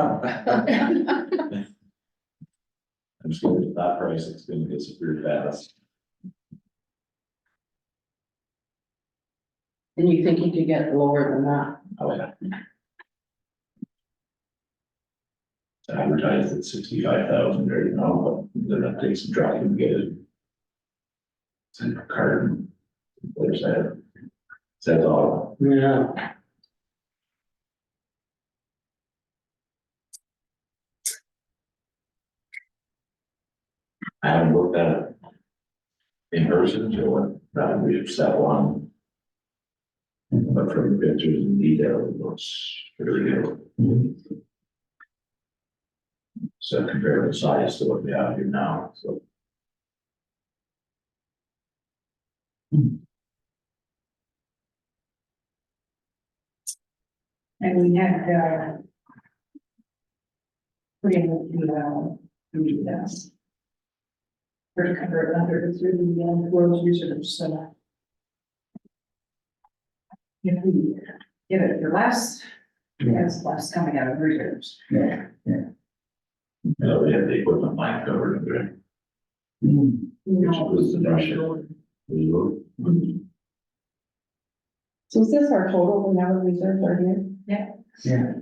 I'm scared at that price, it's gonna disappear fast. And you think you could get lower than that? Oh, yeah. Advertised at 65,000 right now, but then that takes some driving to get it. Send a card. There's that. Says all. Yeah. I haven't looked at it in person, so what, that would be step one. But from the pictures and details, it looks really good. So compare the size to what we have here now, so. And we had, put in do this. For to cover it under through the world's research, so. If we give it for less, that's less coming out of reserves. Yeah. We have the equipment line covered under it. No, was the brush. sure. We will. So is this our total, we have a reserve right here? Yeah.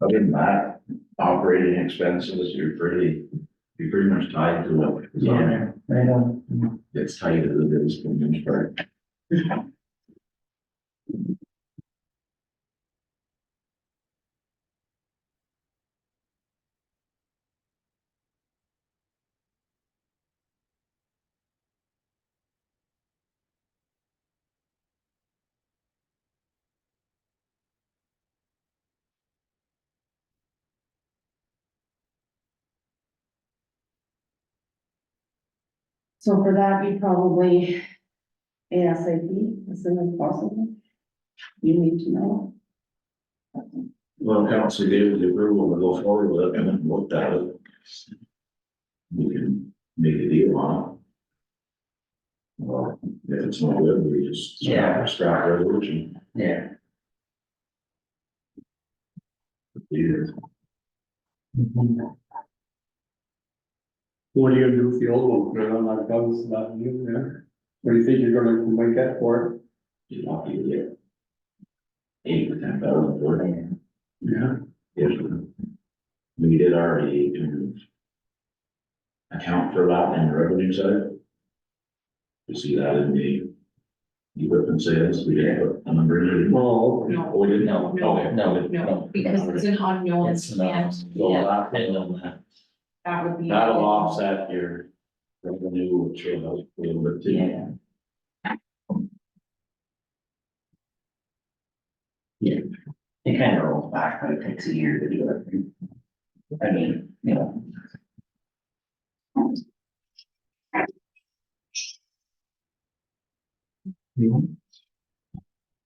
Other than that, operating expenses, you're pretty much tied to what is on there. I know. It's tight as it is for the most part. So for that, you probably ASAP, as soon as possible. You need to know. Well, council gave the approval to go forward with it and then looked at it. We can make a deal on it. Well, if it's no good, we just scrap resolution. Yeah. Yeah. What are you gonna do with the old one? Put it on like that, was not new there. What do you think you're gonna make that for? You're lucky to get 8,000 to 10,000 for it. Yeah. If we did already account for that in the revenue side. You see that in the equipment sales, we didn't put a number in it. Oh, okay. No, Oh, we didn't? No, Okay. no, because it's an unknown, It's and not. that would be. That'll offset your revenue, which will help a little bit too. Yeah. Yeah, it kind of rolls back, but it takes a year to do it. I mean, you know.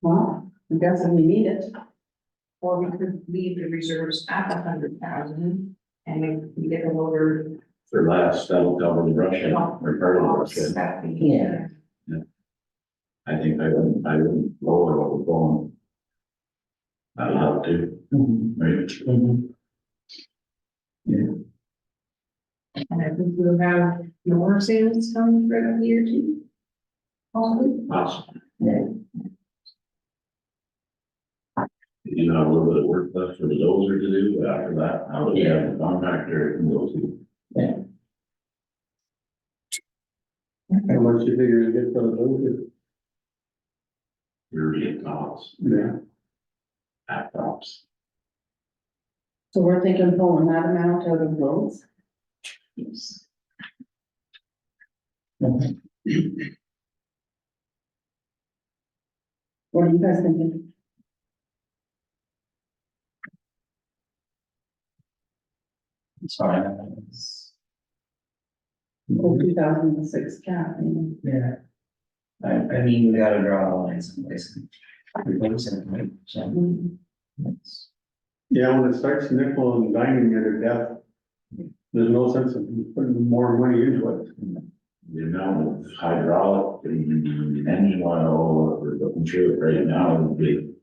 Well, I guess we need it. Or we could leave the reserves at 100,000, and if we get a lower. For less, that'll cover the brush head, or part of the brush head. That'd be- Yeah. I think I wouldn't lower what we're going. That'll help too, right? And I think we'll have more sales coming for the year too. Possibly. Awesome. Yeah. You have a little bit of work left for the dozer to do, but after that, I would have the contractor and go to. How much you figure you get for the loader? Your at tops, Yeah. at tops. So we're thinking pulling that amount out of roads. Yes. What are you guys thinking? Sorry. Oh, 2006 cap, you Yeah. I mean, we gotta draw the line someplace. Replace it, right? So. know. that's- Yeah, when it starts nickel and dining at a death, there's no sense of putting more money into it. The amount of hydraulic and engine oil, we're looking through it right now, would be.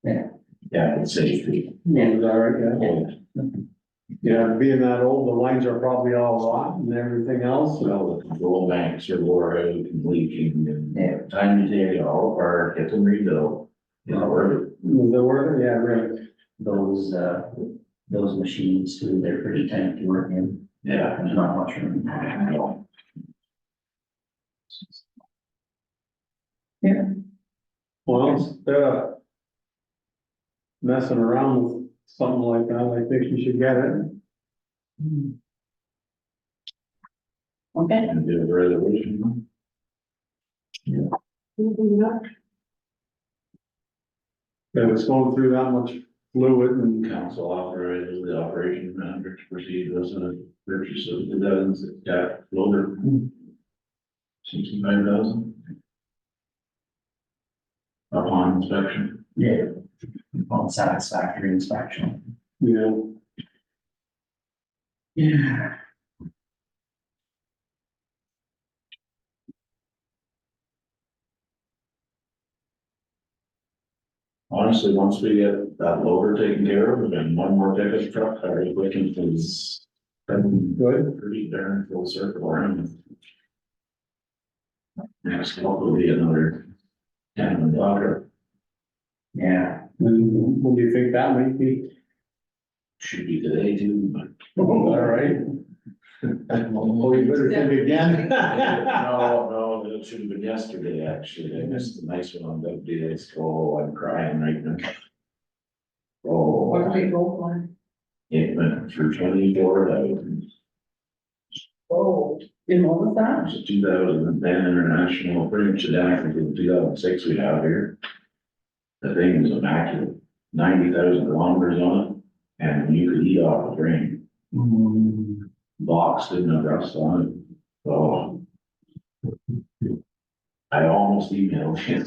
Yeah. Yeah, it's safety. Is that right? Yeah. Yeah. Yeah, being that old, the lines are probably all rot and everything else, so. Well, the control banks are wore out and leaking and Yeah. time to take it all apart, get them rebuilt. You know, we're, The word, yeah, really. Those machines too, they're pretty tight to work in. yeah. There's not much room. Well, instead of messing around with something like that, I think you should get it. Okay, And do a resolution. If it's going through that much fluid and, Council authorizes the operation manager to proceed with a purchase of the dozens of cat loader. 65,000. Upon inspection. Yeah. On satisfactory inspection. you know, Yeah. Honestly, once we get that loader taken care of and one more pickup truck, our equipment is. Good. Pretty darn full circle around. Next couple will be another. $10,000. Yeah. and what do you think that might be? Should be today too, but. All right. Oh, you better think again. No, it should have been yesterday, actually. I missed the nice one on that day. Oh, I'm crying right now. What do Oh, they go for? it went through 24,000. oh, and what was that? It's a 2010 International, pretty much identical to the 2006 we have here. The thing is immaculate, 90,000 kilometers on it, and you could eat off the frame. Box didn't have rust on it, so. I almost emailed him.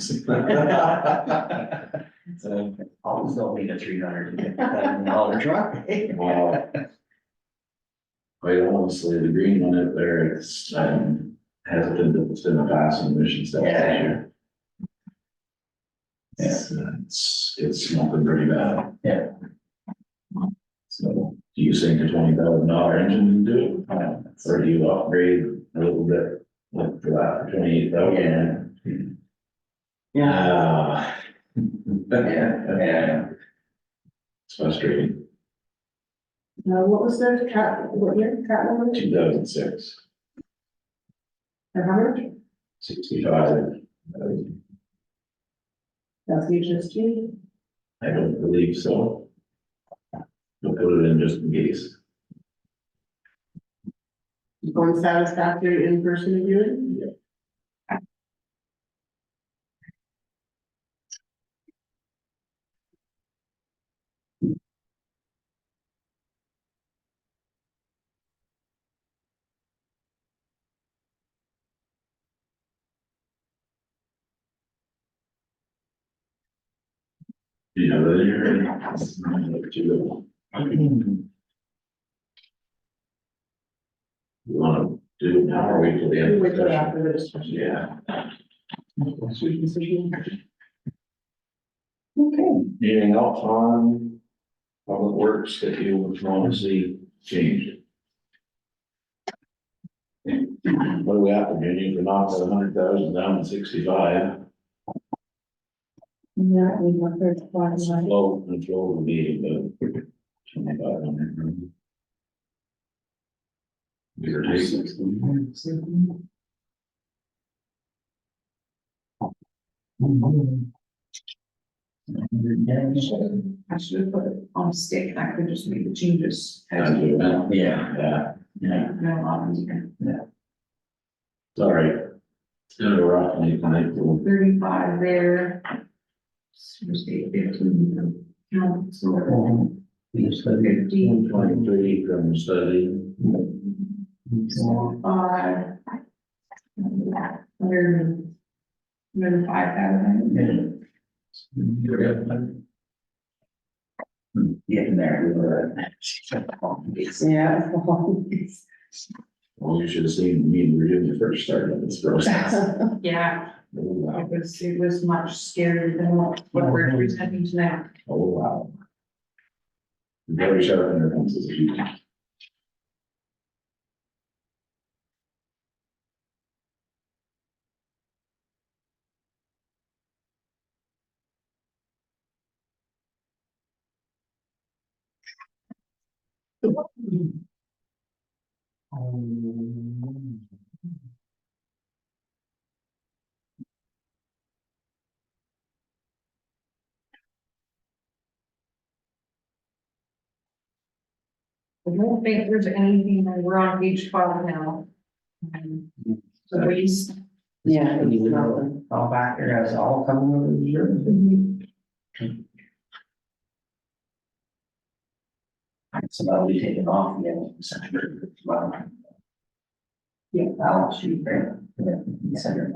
So, always don't need a $350,000 truck. Wow. Quite honestly, the green one up there, it's, hesitant that it's gonna pass in emission stuff this Yeah. year. It's smoking pretty bad. Yeah. So, do you think a $20,000 engine can do it? Or do you upgrade a little bit, like for that, for 28,000? Yeah. Yeah. It's frustrating, What was the cat, what year, cat number, 2006, and how much? 65. That's HST. I don't believe so. We'll put it in just in case. One satisfactory in-person reviewing. You know, that you're. You wanna do it now or wait till the end? of the Wait till session? after the discussion. Yeah, Okay, anything else on public works that you would want to see changed? What do we have to do? You can knock that 100,000 down to 65. yeah, we have heard quite a lot. Flow the meeting, but 2,500. Give or take. I should have put it on a stick, I could just make the changes. Yeah, Yeah. yeah. Yeah. No, a lot easier. All right. We're off tonight. 35 there. State 15. So You said 50, 23 from study. 5. Under 5,000. Getting there. Yeah. Well, you should have seen me and Rita when we first started on this process. Yeah, Oh, wow. it was much scarier than what we're presenting tonight. Oh, wow. Very sharp in their pencils. I don't think there's anything, we're on page 12 now. The waste. Yeah, it's You know, nothing. all back there, has all come over the year. So that'll be taken off again. Yeah, balance sheet, right? Yeah, consider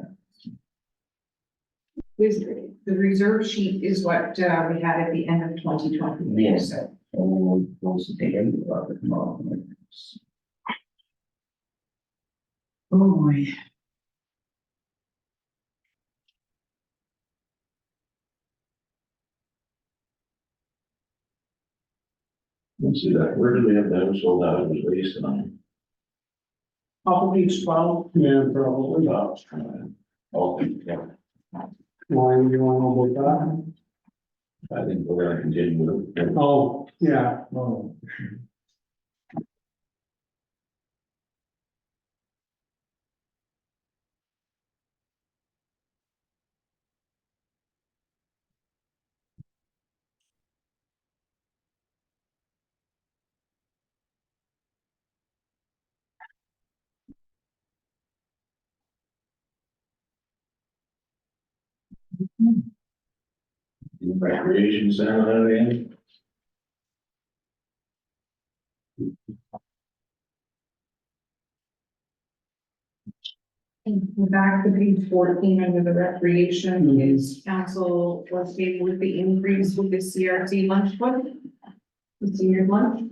that. The reserve sheet is what we had at the end of 2020. Yes, so we'll also take everything about it tomorrow. Oh, boy. Let's see that, where do we have that sold out, it was wasted on? Off of page 12. Yeah, probably. Oh, yeah, Why do you want to know about I think we're gonna continue with it. that? Oh, yeah. Oh. Recreation center, that again? And back to page 14 under the recreation is council was able with the increase with the CRT lunch fund. The senior lunch.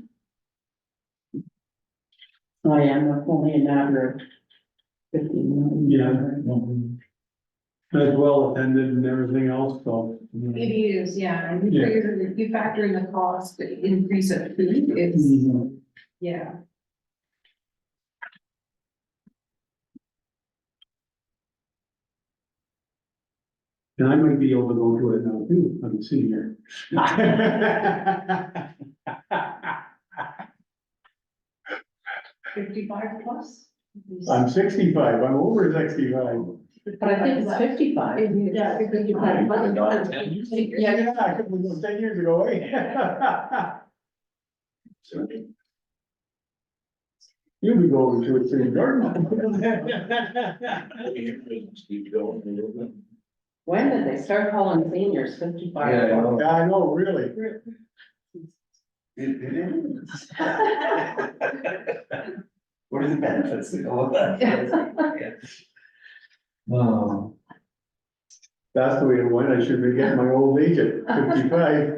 Oh, yeah, that's only a matter of 15 million. As well attended and everything else, so. It is, yeah, and Yeah. if you factor in the cost, the increase of food, it's, Mhm. yeah. And I might be able to go to it now too, I'm a senior. 55 plus. I'm 65, I'm over 65. But I think it's 55. Yeah, it's 55. Yeah, I couldn't go 10 years ago, eh? You'll be going to it soon, Jordan. Keep going a little bit. When did they start calling seniors 55? Yeah, I know. Yeah, I know, really. What are the benefits that go with that? Oh. That's the way it went, I should be getting my old age at 55.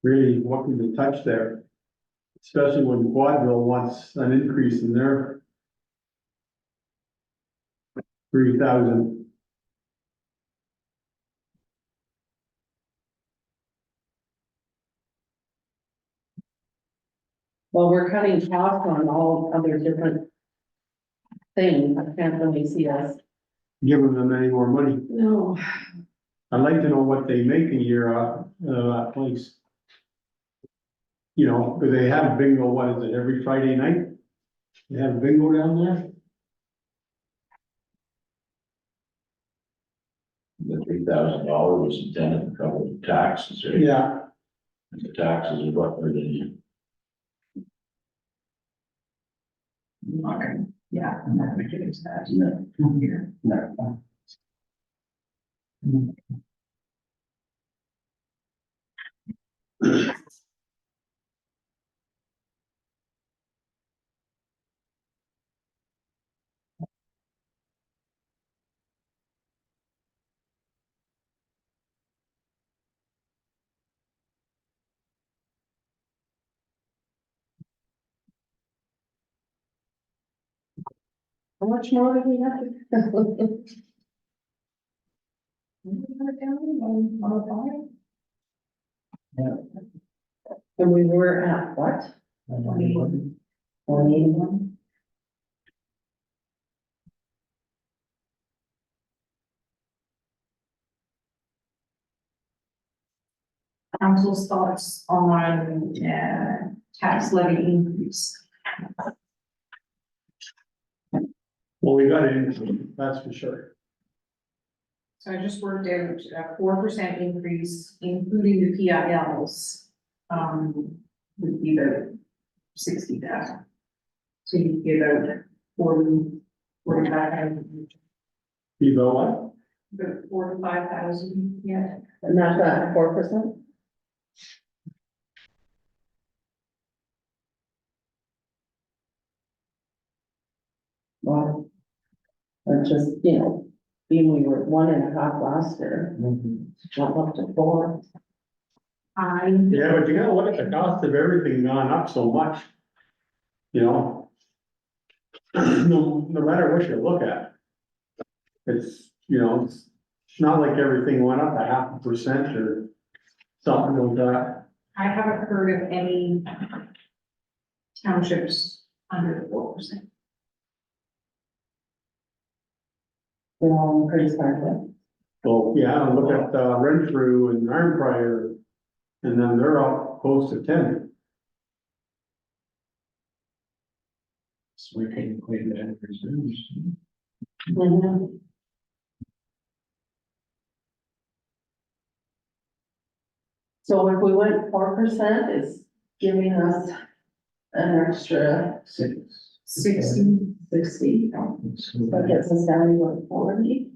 Really looking to touch there. Especially when Quadville wants an increase in their 3,000. Well, we're cutting costs on all other different things. I can't really see us. Giving them any more money. No. I'd like to know what they make a year off, that place. You know, because they have bingo, what is it, every Friday night? They have bingo down there? The $3,000 was intended to cover the taxes, right? Yeah, And the taxes are what we're gonna. Yeah, I'm not gonna give it that, no, here, no. How much more do we have to? And we were at what? 181? Council's thoughts on, tax levy increase. well, we got it, that's for sure. So I just worked out a 4% increase, including the PILs, would be about 60,000. So you'd give out 45,000, You go what? about 45,000, yeah. And that's at 4%? Well, or just, being we were 1.5 last year, jump up to 4. Yeah, but you gotta look at the cost of everything gone up so much. You know? No matter what you look at. It's, it's not like everything went up 0.5% or something like that. I haven't heard of any townships under 4%. They're all increased by that. Well, yeah, look at Renfrew and Arnprior, and then they're up close to 10. So we're taking quite a bit of reserves. Mhm. So if we went 4%, it's giving us an extra 60. 60. That gets us down to what, 40?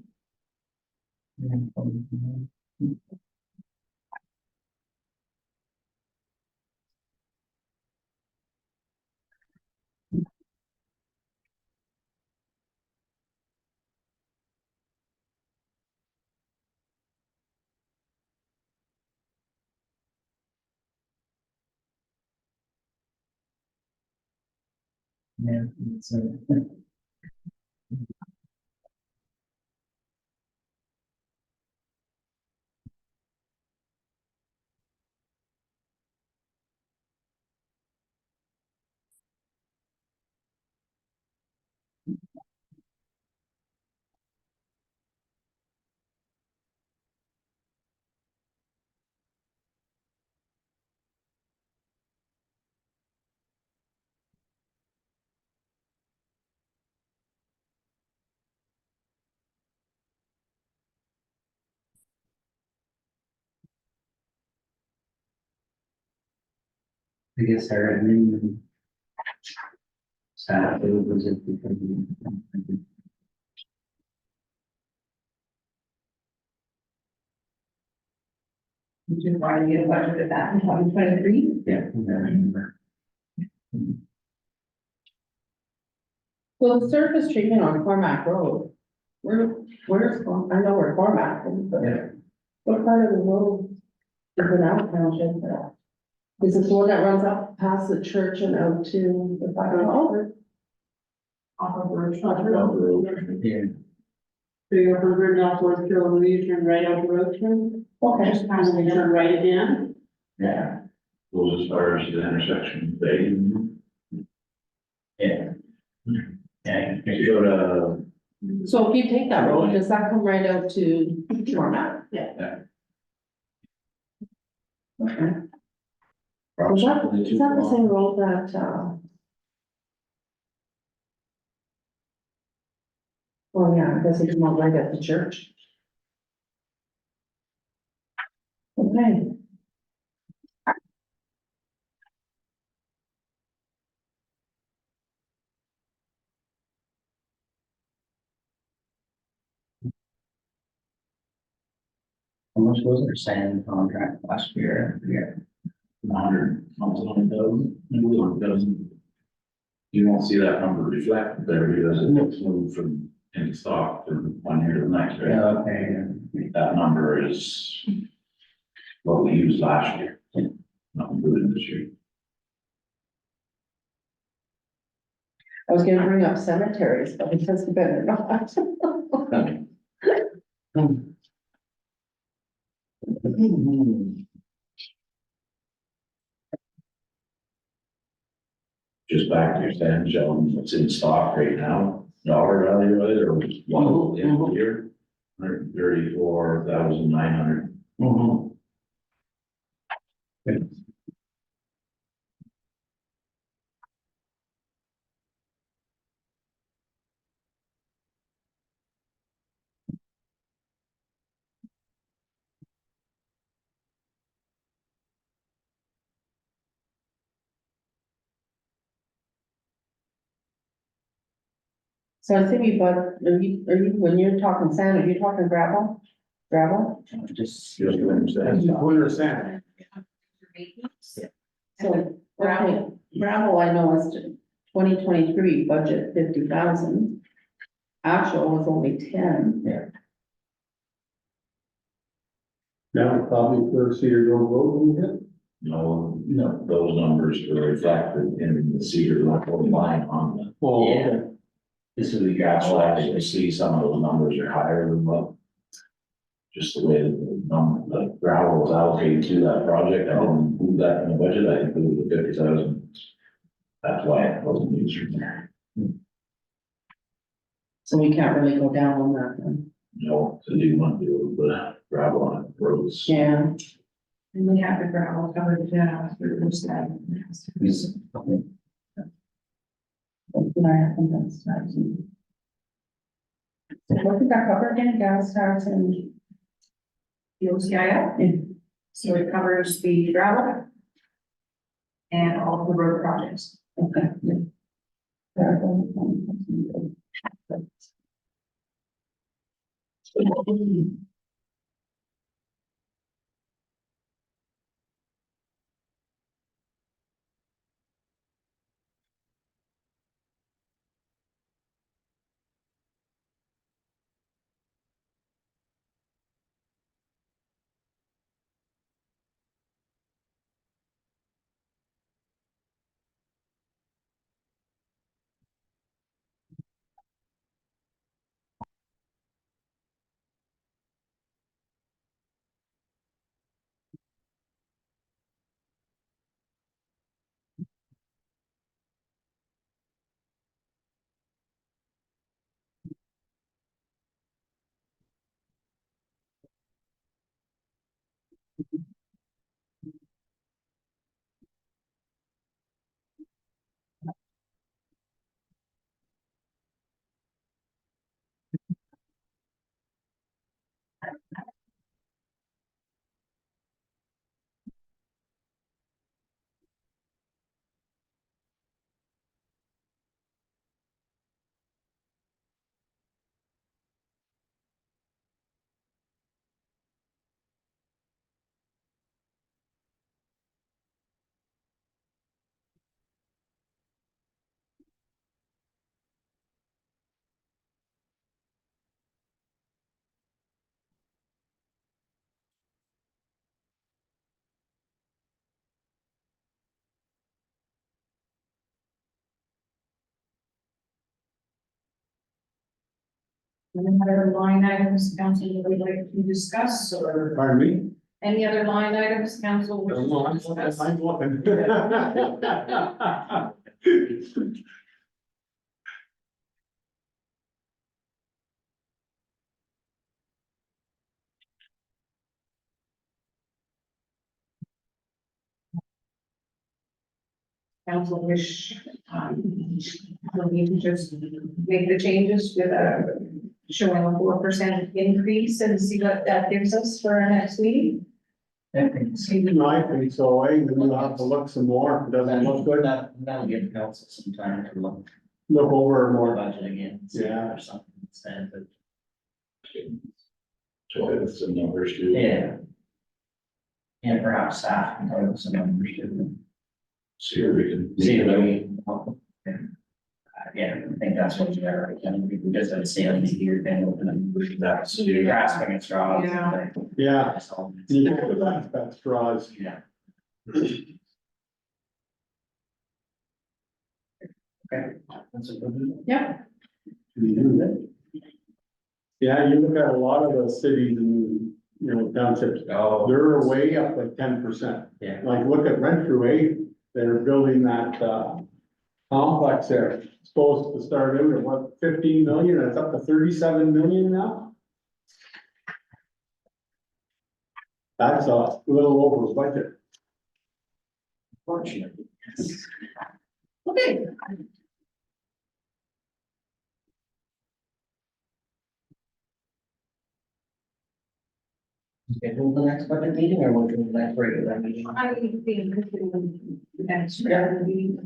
Yeah, it's, I guess I read minimum. Staff, it was it because. Would you want to get a budget of that in 2023? Yeah, I remember. Well, the surface treatment on Cormac Road, where's, I know where Cormac is, but Yeah. what part of the road is it out township? Is this the one that runs up past the church and out to the fire hall? Off of Birch Yeah. So you're from Bridge off North Carolina, you turn right out the road turn, Okay, and then you turn right again. Yeah. Goes as far as the intersection, they, Yeah. Yeah. you go to, so if you take that road, does that come right out to Cormac? Yeah. Okay. Is that approximately is that the 2 same road that, oh yeah, I guess it's not right at the church. Okay. How much was their sand contract last year? Yeah. 100, almost 100,000, maybe 1,000. You won't see that number reflected there because it's moved from any stock from one year to the next, right? Okay. That number is what we used last year, not included this year. I was gonna bring up cemeteries, but it doesn't better not. Just back to your stand, Sheldon, what's in stock right now, dollar value of it, or one in the year? 134,900. Mhm. So I think but when you're talking sand, are you talking gravel? Gravel? Just. Just to understand. Winter sand. So, okay, gravel I know is 2023 budget 50,000. Actual was only 10. Yeah, probably for Cedar Grove Road, we hit. No, those numbers are reflected in the Cedar local line on the. Oh, Yeah. okay. This is the That's gravel, why actually. you see some of those numbers are higher than what. Just the way that the gravel was allocated to that project, I didn't include that in the budget, I included the 50,000. That's why it wasn't used from there. So we can't really go down on that one. No, so you want to do a little bit of gravel on the roads. Yeah. And we have the gravel covered, through this that. I think that's nice. What did that cover again? Gas stars and. The OCIF, so it covers the gravel and all of the road projects. Okay. Any other line items, council, that we'd like to discuss, or Pardon me? any other line items, council? wishes to I'm discuss? looking. Council wish, we can just make the changes with showing a 4% increase and see what that gives us for our next meeting. I No, I think so, then we'll have to look some more, if it doesn't look good, That'll give the council some time to look look over more more. budget again. See if Yeah. there's something instead, but So it's some numbers too. yeah. And perhaps staff can come up with some numbers to See if we can. see if we. Yeah, I think that's what you got right, and we just have to stay on the year thing with them. That's grasping at straws. Yeah. Yeah, So, you can put that straws. yeah. Okay. That's a good one. Yep. Yeah, you look at a lot of the cities and, townships, Oh, they're way up like 10%. yeah. Like, look at Renfrew, they're building that, complex there, supposed to start out at what, 15 million, it's up to 37 million now? That's a little over budget. Fortunately. Okay. Schedule the next budget meeting or we'll do the next regular meeting? I think the next meeting.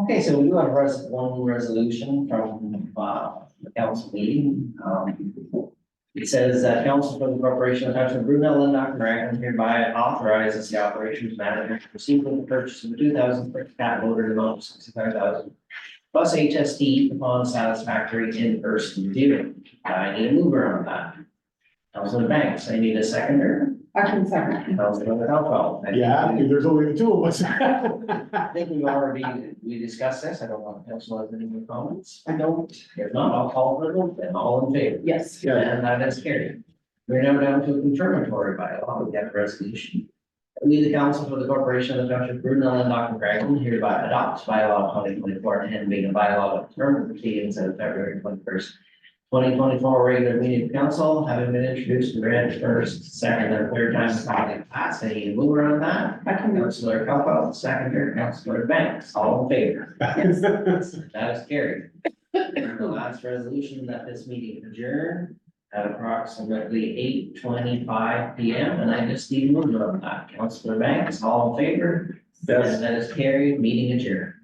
Okay, so we do have one resolution from, the council meeting. It says that council for the corporation of Township of Brunel and Dr. Ragland hereby authorizes the operations manager to proceed with the purchase of a 2006 cat loader in the amount of 65,000 plus HST upon satisfactory in-person review. I need a mover on that. Councilor Banks, I need a seconder. I can second. Councilor Household. Yeah, there's only the two of us. I think we discussed this. I don't want council has any more comments. I don't. If not, I'll call for the vote then. All in favor? Yes. Yeah, And that is carried. We're now down to a confirmatory bylaw. We have a resolution. We, the council for the corporation of the township of Brunel and Dr. Craigland hereby adopts bylaw 2024-10 being a bylaw of term of proceedings of February 21st, 2024 regular meeting of council, having been introduced and read first, second, and third time finally passed. I need a mover on that. I can move. Councilor Cowell, seconder, Councilor Banks, all in favor? Yes. That is carried. And the last resolution that this meeting adjourned at approximately 8:25 PM, and I just need a mover on that. Councilor Banks, all in favor? Yes. And that is carried, meeting adjourned.